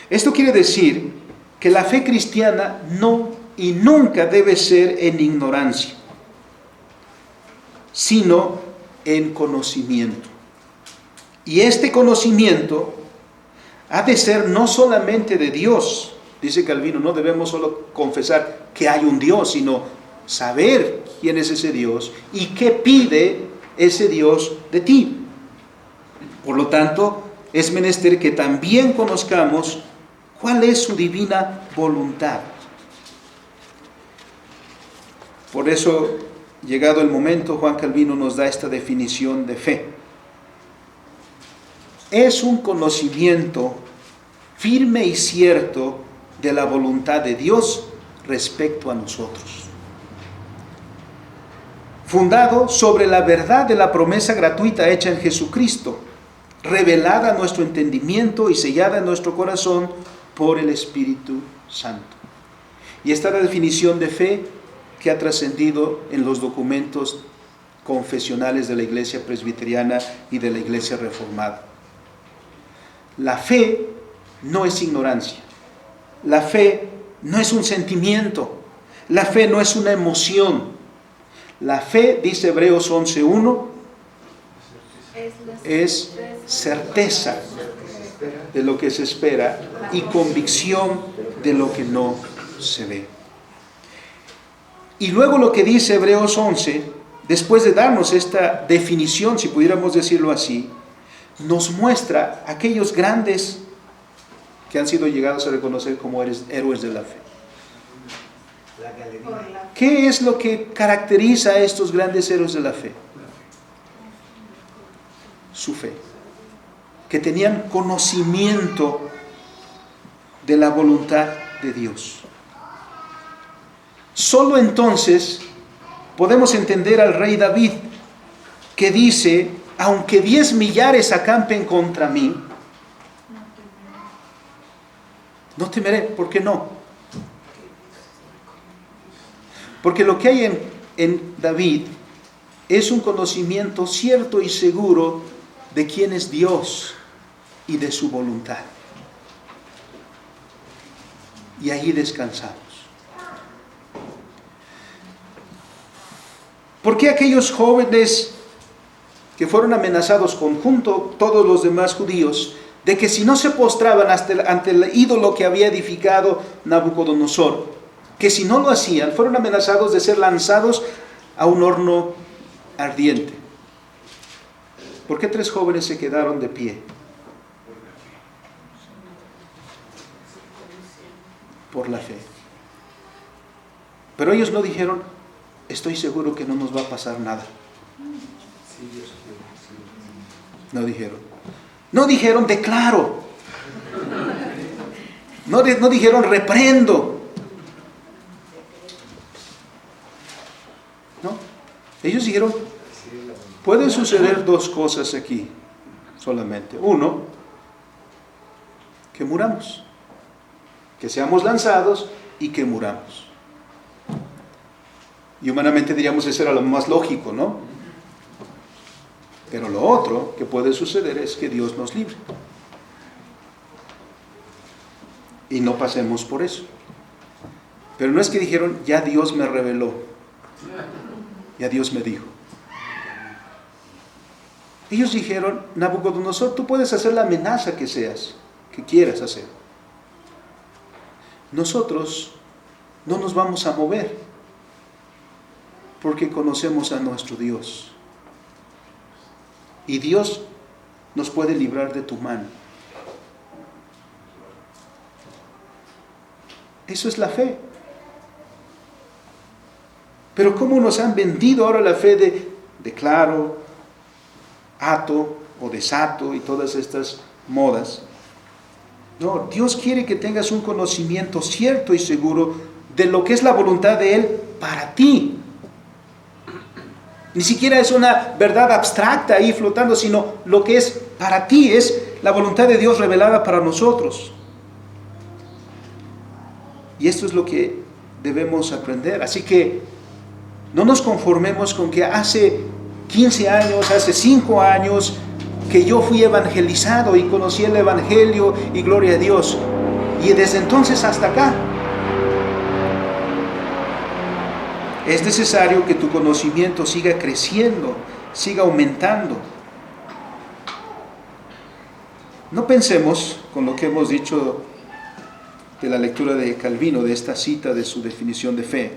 Esto quiere decir que la fe cristiana no y nunca debe ser en ignorancia, sino en conocimiento. Y este conocimiento ha de ser no solamente de Dios, dice Calvino, no debemos solo confesar que hay un Dios, sino saber quién es ese Dios y qué pide ese Dios de ti. Por lo tanto, es menester que también conozcamos cuál es su divina voluntad. Por eso, llegado el momento, Juan Calvino nos da esta definición de fe. Es un conocimiento firme y cierto de la voluntad de Dios respecto a nosotros, fundado sobre la verdad de la promesa gratuita hecha en Jesucristo, revelada a nuestro entendimiento y sellada en nuestro corazón por el Espíritu Santo. Y esta es la definición de fe que ha trascendido en los documentos confesionales de la Iglesia Presbiteriana y de la Iglesia Reformada. La fe no es ignorancia. La fe no es un sentimiento. La fe no es una emoción. La fe, dice Hebreos 11:1, es certeza de lo que se espera y convicción de lo que no se ve. Y luego lo que dice Hebreos 11, después de darnos esta definición, si pudiéramos decirlo así, nos muestra aquellos grandes que han sido llegados a reconocer como héroes de la fe. ¿Qué es lo que caracteriza a estos grandes héroes de la fe? Su fe. Que tenían conocimiento de la voluntad de Dios. Solo entonces podemos entender al rey David, que dice: aunque 10 millares acampen contra mí, no temeré. ¿Por qué no? Porque lo que hay en David es un conocimiento cierto y seguro de quién es Dios y de su voluntad. Y allí descansamos. ¿Por qué aquellos jóvenes que fueron amenazados junto todos los demás judíos de que si no se postraban ante el ídolo que había edificado Nabucodonosor, que si no lo hacían, fueron amenazados de ser lanzados a un horno ardiente? ¿Por qué 3 jóvenes se quedaron de pie? Por la fe. Pero ellos no dijeron: estoy seguro que no nos va a pasar nada. No dijeron. No dijeron: declaro. No dijeron: reprendo. No. Ellos dijeron: pueden suceder 2 cosas aquí solamente. 1, que muramos. Que seamos lanzados y que muramos. Y humanamente diríamos eso era lo más lógico, ¿no? Pero lo otro que puede suceder es que Dios nos libre. Y no pasemos por eso. Pero no es que dijeron: ya Dios me reveló. Ya Dios me dijo. Ellos dijeron: Nabucodonosor, tú puedes hacer la amenaza que quieras hacer. Nosotros no nos vamos a mover, porque conocemos a nuestro Dios. Y Dios nos puede librar de tu mano. Eso es la fe. Pero ¿cómo nos han vendido ahora la fe de declaro, ato o desato y todas estas modas? No, Dios quiere que tengas un conocimiento cierto y seguro de lo que es la voluntad de Él para ti. Ni siquiera es una verdad abstracta ahí flotando, sino lo que es para ti, es la voluntad de Dios revelada para nosotros. Y esto es lo que debemos aprender. Así que no nos conformemos con que hace 15 años, hace 5 años, que yo fui evangelizado y conocí el Evangelio y gloria a Dios. Y desde entonces hasta acá. Es necesario que tu conocimiento siga creciendo, siga aumentando. No pensemos, con lo que hemos dicho de la lectura de Calvino, de esta cita de su definición de fe,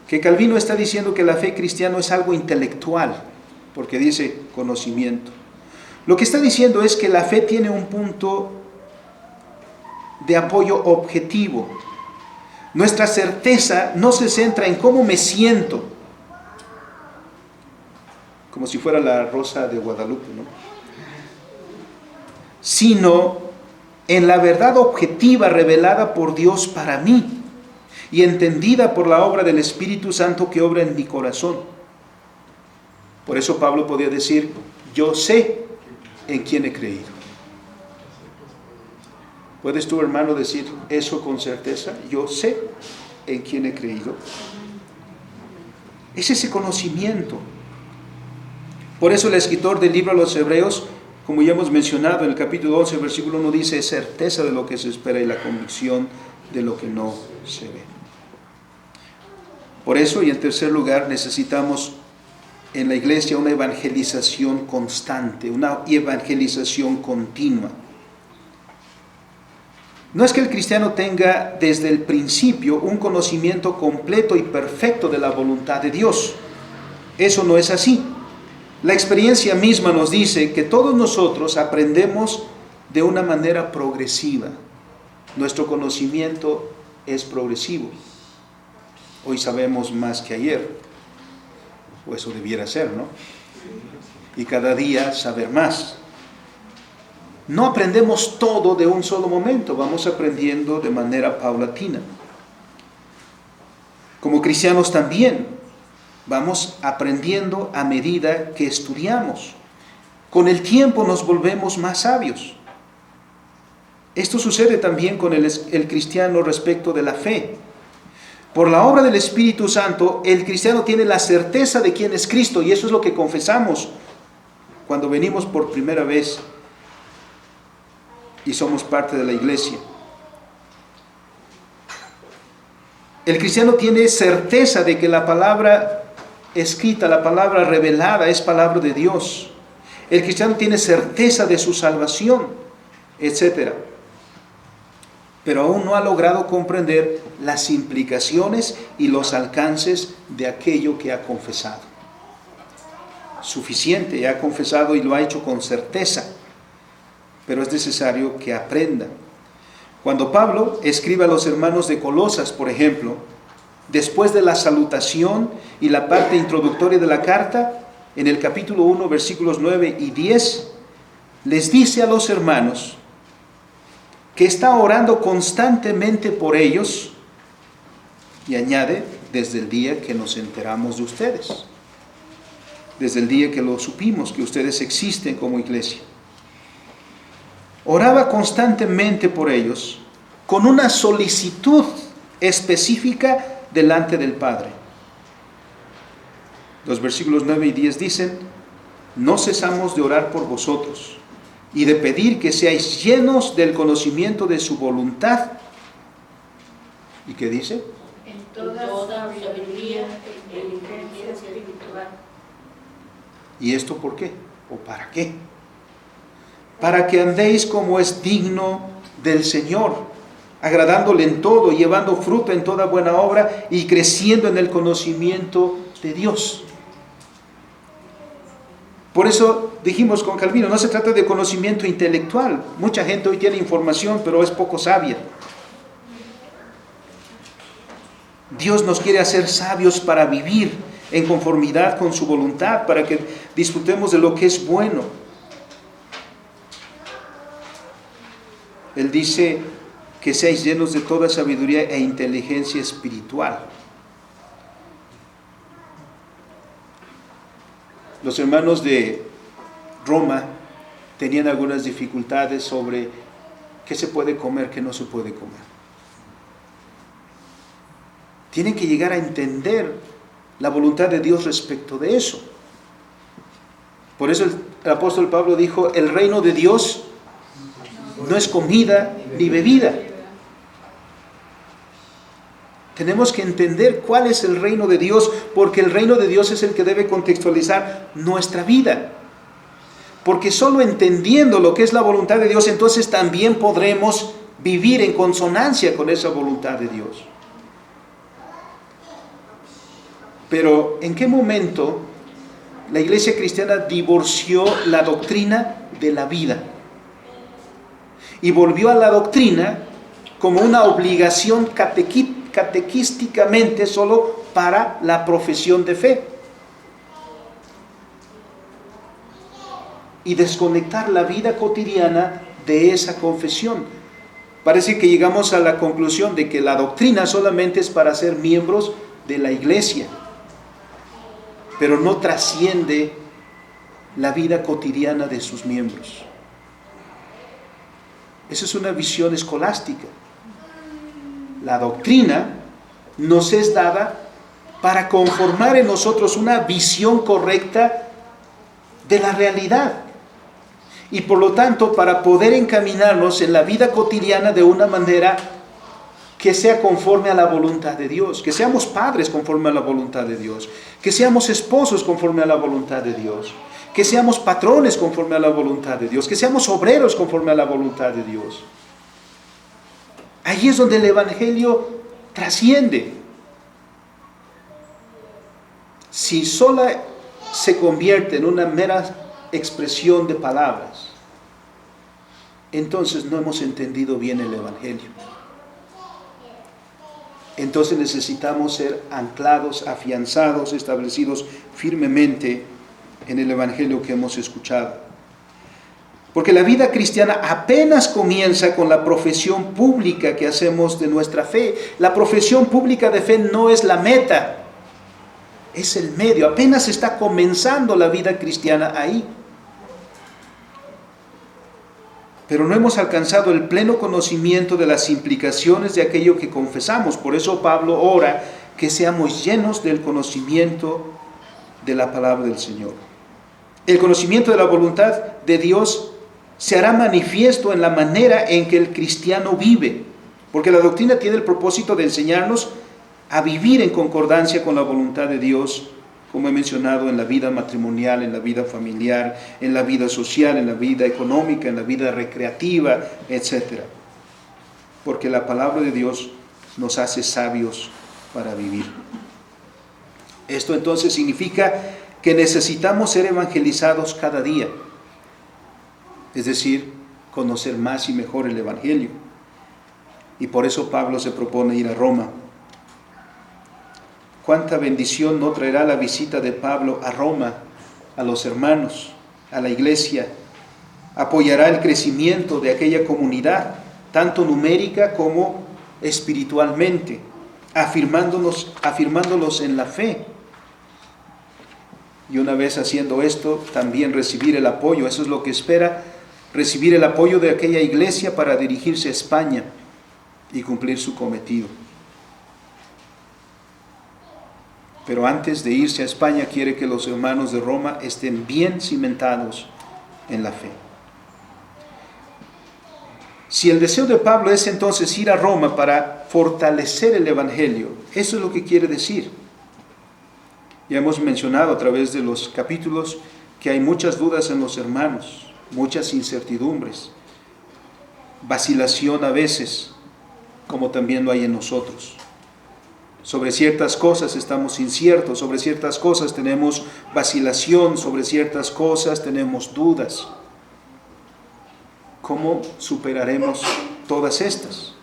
que Calvino está diciendo que la fe cristiana es algo intelectual, porque dice conocimiento. Lo que está diciendo es que la fe tiene un punto de apoyo objetivo. Nuestra certeza no se centra en cómo me siento, como si fuera la rosa de Guadalupe, ¿no? Sino en la verdad objetiva revelada por Dios para mí y entendida por la obra del Espíritu Santo que obra en mi corazón. Por eso Pablo podía decir: yo sé en quién he creído. ¿Puedes tú, hermano, decir eso con certeza? Yo sé en quién he creído. Es ese conocimiento. Por eso el escritor del libro a los Hebreos, como ya hemos mencionado en el capítulo 11, versículo 1, dice: certeza de lo que se espera y la convicción de lo que no se ve. Por eso, y en tercer lugar, necesitamos en la iglesia una evangelización constante, una evangelización continua. No es que el cristiano tenga desde el principio un conocimiento completo y perfecto de la voluntad de Dios. Eso no es así. La experiencia misma nos dice que todos nosotros aprendemos de una manera progresiva. Nuestro conocimiento es progresivo. Hoy sabemos más que ayer, o eso debiera ser, ¿no? Y cada día saber más. No aprendemos todo de un solo momento, vamos aprendiendo de manera paulatina. Como cristianos también vamos aprendiendo a medida que estudiamos. Con el tiempo nos volvemos más sabios. Esto sucede también con el cristiano respecto de la fe. Por la obra del Espíritu Santo, el cristiano tiene la certeza de quién es Cristo, y eso es lo que confesamos cuando venimos por primera vez y somos parte de la iglesia. El cristiano tiene certeza de que la palabra escrita, la palabra revelada es palabra de Dios. El cristiano tiene certeza de su salvación, etc. Pero aún no ha logrado comprender las implicaciones y los alcances de aquello que ha confesado. Suficiente, ha confesado y lo ha hecho con certeza, pero es necesario que aprenda. Cuando Pablo escribe a los hermanos de Colosas, por ejemplo, después de la salutación y la parte introductoria de la carta, en el capítulo 1, versículos 9 y 10, les dice a los hermanos que está orando constantemente por ellos, y añade, desde el día que nos enteramos de ustedes, desde el día que lo supimos, que ustedes existen como iglesia. Oraba constantemente por ellos, con una solicitud específica delante del Padre. Los versículos 9 y 10 dicen: no cesamos de orar por vosotros y de pedir que seáis llenos del conocimiento de su voluntad. ¿Y qué dice? En toda sabiduría e inteligencia espiritual. ¿Y esto por qué? ¿O para qué? Para que andéis como es digno del Señor, agradándole en todo, llevando fruto en toda buena obra y creciendo en el conocimiento de Dios. Por eso dijimos con Calvino, no se trata de conocimiento intelectual. Mucha gente hoy tiene información, pero es poco sabia. Dios nos quiere hacer sabios para vivir en conformidad con su voluntad, para que disfrutemos de lo que es bueno. Él dice que seáis llenos de toda sabiduría e inteligencia espiritual. Los hermanos de Roma tenían algunas dificultades sobre qué se puede comer, qué no se puede comer. Tienen que llegar a entender la voluntad de Dios respecto de eso. Por eso el apóstol Pablo dijo: el reino de Dios no es comida ni bebida. Tenemos que entender cuál es el reino de Dios, porque el reino de Dios es el que debe contextualizar nuestra vida. Porque solo entendiendo lo que es la voluntad de Dios, entonces también podremos vivir en consonancia con esa voluntad de Dios. Pero ¿en qué momento la iglesia cristiana divorció la doctrina de la vida y volvió a la doctrina como una obligación catequísticamente solo para la profesión de fe, y desconectar la vida cotidiana de esa confesión? Parece que llegamos a la conclusión de que la doctrina solamente es para ser miembros de la iglesia, pero no trasciende la vida cotidiana de sus miembros. Esa es una visión escolástica. La doctrina nos es dada para conformar en nosotros una visión correcta de la realidad, y por lo tanto para poder encaminarnos en la vida cotidiana de una manera que sea conforme a la voluntad de Dios, que seamos padres conforme a la voluntad de Dios, que seamos esposos conforme a la voluntad de Dios, que seamos patrones conforme a la voluntad de Dios, que seamos obreros conforme a la voluntad de Dios. Ahí es donde el Evangelio trasciende. Si sola se convierte en una mera expresión de palabras, entonces no hemos entendido bien el Evangelio. Entonces necesitamos ser anclados, afianzados, establecidos firmemente en el Evangelio que hemos escuchado. Porque la vida cristiana apenas comienza con la profesión pública que hacemos de nuestra fe. La profesión pública de fe no es la meta, es el medio. Apenas está comenzando la vida cristiana ahí. Pero no hemos alcanzado el pleno conocimiento de las implicaciones de aquello que confesamos. Por eso Pablo ora que seamos llenos del conocimiento de la palabra del Señor. El conocimiento de la voluntad de Dios se hará manifiesto en la manera en que el cristiano vive, porque la doctrina tiene el propósito de enseñarnos a vivir en concordancia con la voluntad de Dios, como he mencionado, en la vida matrimonial, en la vida familiar, en la vida social, en la vida económica, en la vida recreativa, etc. Porque la palabra de Dios nos hace sabios para vivir. Esto entonces significa que necesitamos ser evangelizados cada día, es decir, conocer más y mejor el Evangelio. Y por eso Pablo se propone ir a Roma. ¿Cuánta bendición no traerá la visita de Pablo a Roma, a los hermanos, a la iglesia? Apoyará el crecimiento de aquella comunidad, tanto numérica como espiritualmente, afirmándolos en la fe. Y una vez haciendo esto, también recibir el apoyo, eso es lo que espera, recibir el apoyo de aquella iglesia para dirigirse a España y cumplir su cometido. Pero antes de irse a España quiere que los hermanos de Roma estén bien cimentados en la fe. Si el deseo de Pablo es entonces ir a Roma para fortalecer el Evangelio, eso es lo que quiere decir. Ya hemos mencionado a través de los capítulos que hay muchas dudas en los hermanos, muchas incertidumbres, vacilación a veces, como también lo hay en nosotros. Sobre ciertas cosas estamos inciertos, sobre ciertas cosas tenemos vacilación, sobre ciertas cosas tenemos dudas. ¿Cómo superaremos todas estas?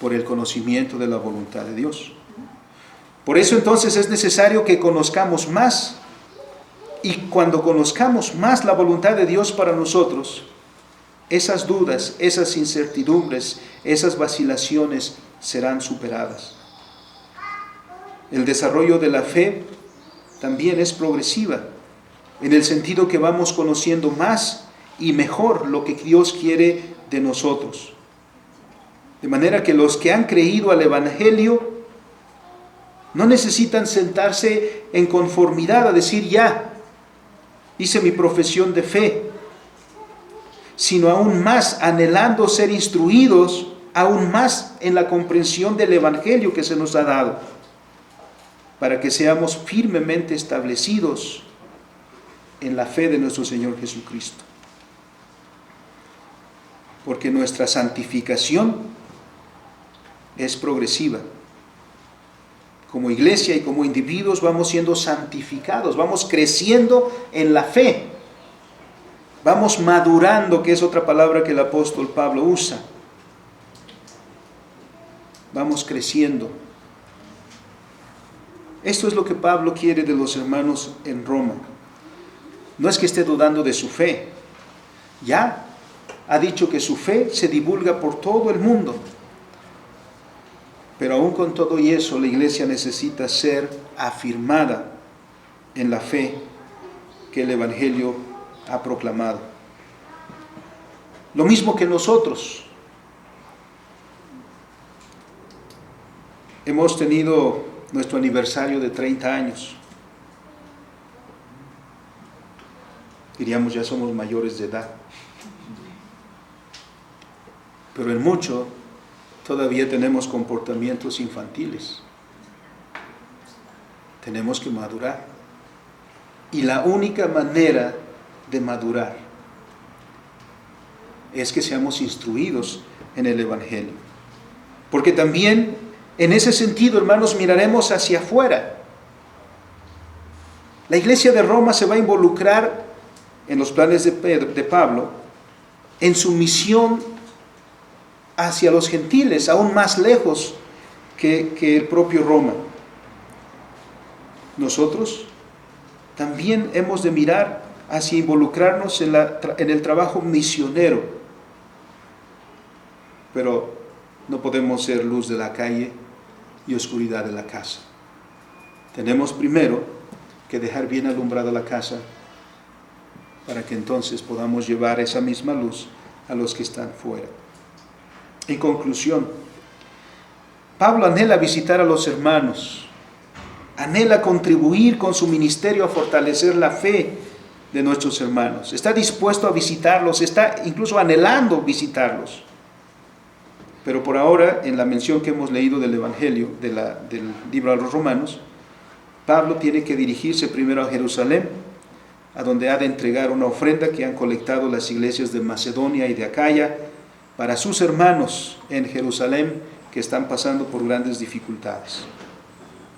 Por el conocimiento de la voluntad de Dios. Por eso entonces es necesario que conozcamos más. Y cuando conozcamos más la voluntad de Dios para nosotros, esas dudas, esas incertidumbres, esas vacilaciones serán superadas. El desarrollo de la fe también es progresiva, en el sentido que vamos conociendo más y mejor lo que Dios quiere de nosotros. De manera que los que han creído al Evangelio no necesitan sentarse en conformidad a decir ya, hice mi profesión de fe, sino aún más anhelando ser instruidos, aún más en la comprensión del Evangelio que se nos ha dado, para que seamos firmemente establecidos en la fe de nuestro Señor Jesucristo. Porque nuestra santificación es progresiva. Como iglesia y como individuos vamos siendo santificados, vamos creciendo en la fe, vamos madurando, que es otra palabra que el apóstol Pablo usa. Vamos creciendo. Esto es lo que Pablo quiere de los hermanos en Roma. No es que esté dudando de su fe. Ya ha dicho que su fe se divulga por todo el mundo. Pero aún con todo y eso, la iglesia necesita ser afirmada en la fe que el Evangelio ha proclamado. Lo mismo que nosotros. Hemos tenido nuestro aniversario de 30 años. Diríamos, ya somos mayores de edad. Pero en mucho todavía tenemos comportamientos infantiles. Tenemos que madurar. Y la única manera de madurar es que seamos instruidos en el Evangelio. Porque también en ese sentido, hermanos, miraremos hacia afuera. La iglesia de Roma se va a involucrar en los planes de Pablo en su misión hacia los gentiles, aún más lejos que el propio Roma. Nosotros también hemos de mirar hacia involucrarnos en el trabajo misionero, pero no podemos ser luz de la calle y oscuridad de la casa. Tenemos primero que dejar bien alumbrada la casa para que entonces podamos llevar esa misma luz a los que están fuera. En conclusión, Pablo anhela visitar a los hermanos, anhela contribuir con su ministerio a fortalecer la fe de nuestros hermanos. Está dispuesto a visitarlos, está incluso anhelando visitarlos. Pero por ahora, en la mención que hemos leído del Evangelio, del libro a los Romanos, Pablo tiene que dirigirse primero a Jerusalén, a donde ha de entregar una ofrenda que han colectado las iglesias de Macedonia y de Acaya para sus hermanos en Jerusalén que están pasando por grandes dificultades.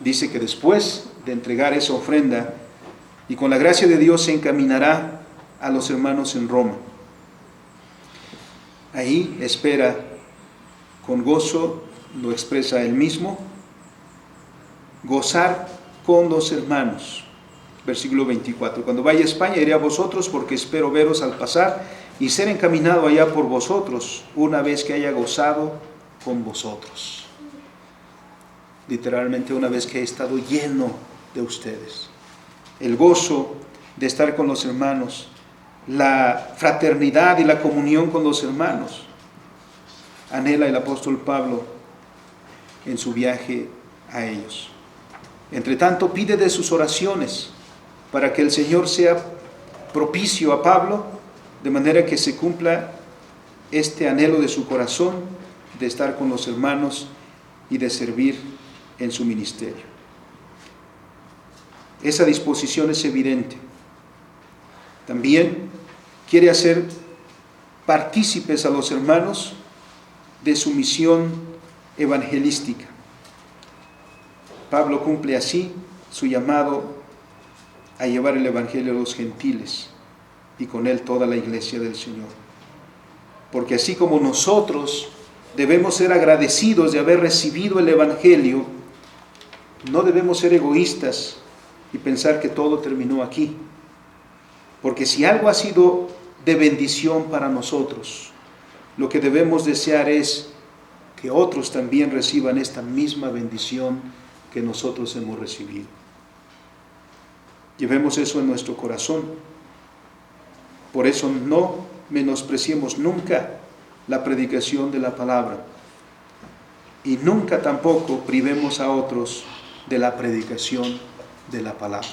Dice que después de entregar esa ofrenda y con la gracia de Dios se encaminará a los hermanos en Roma. Ahí espera con gozo, lo expresa él mismo, gozar con los hermanos. Versículo 24. Cuando vaya a España iré a vosotros porque espero veros al pasar y ser encaminado allá por vosotros una vez que haya gozado con vosotros. Literalmente una vez que he estado lleno de ustedes. El gozo de estar con los hermanos, la fraternidad y la comunión con los hermanos, anhela el apóstol Pablo en su viaje a ellos. Entre tanto, pide de sus oraciones para que el Señor sea propicio a Pablo, de manera que se cumpla este anhelo de su corazón de estar con los hermanos y de servir en su ministerio. Esa disposición es evidente. También quiere hacer partícipes a los hermanos de su misión evangelística. Pablo cumple así su llamado a llevar el evangelio a los gentiles y con él toda la iglesia del Señor. Porque así como nosotros debemos ser agradecidos de haber recibido el evangelio, no debemos ser egoístas y pensar que todo terminó aquí. Porque si algo ha sido de bendición para nosotros, lo que debemos desear es que otros también reciban esta misma bendición que nosotros hemos recibido. Llevemos eso en nuestro corazón. Por eso no menospreciemos nunca la predicación de la palabra y nunca tampoco privemos a otros de la predicación de la palabra,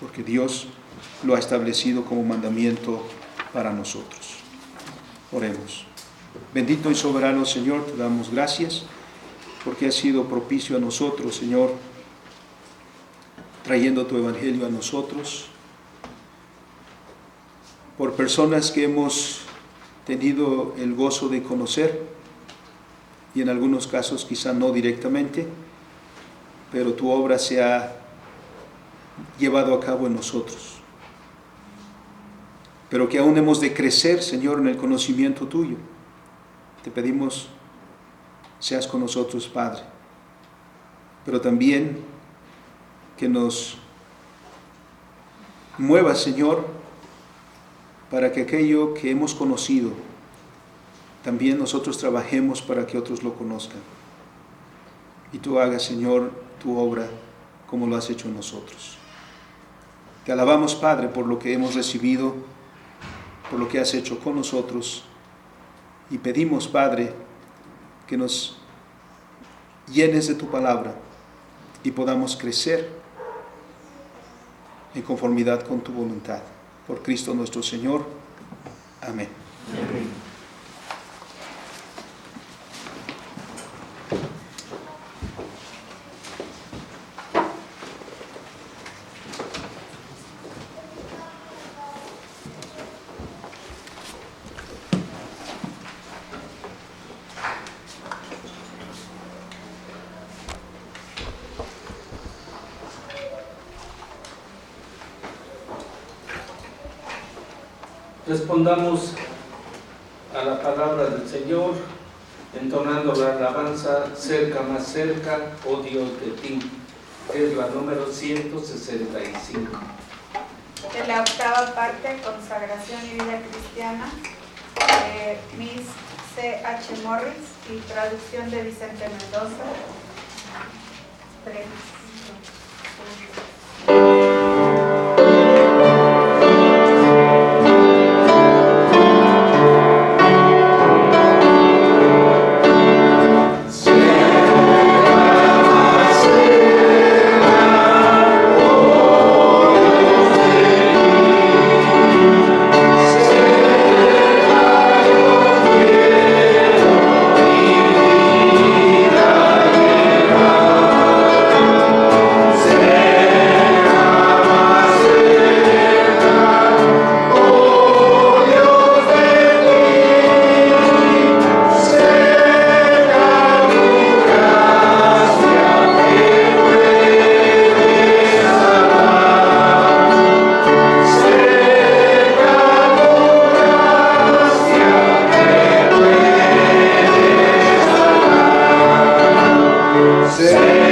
porque Dios lo ha establecido como mandamiento para nosotros. Oremos. Bendito y soberano Señor, te damos gracias porque has sido propicio a nosotros, Señor, trayendo tu evangelio a nosotros, por personas que hemos tenido el gozo de conocer y en algunos casos quizá no directamente, pero tu obra se ha llevado a cabo en nosotros. Pero que aún hemos de crecer, Señor, en el conocimiento tuyo. Te pedimos, seas con nosotros, Padre, pero también que nos muevas, Señor, para que aquello que hemos conocido, también nosotros trabajemos para que otros lo conozcan. Y tú hagas, Señor, tu obra como lo has hecho en nosotros. Te alabamos, Padre, por lo que hemos recibido, por lo que has hecho con nosotros, y pedimos, Padre, que nos llenes de tu palabra y podamos crecer en conformidad con tu voluntad. Por Cristo nuestro Señor. Amén. Amén. Respondamos a la palabra del Señor, entonando la alabanza cerca, más cerca, oh Dios de ti, que es la número 165. De la octava parte, consagración y vida cristiana, de Miss C.H. Morris y traducción de Vicente Mendoza. Say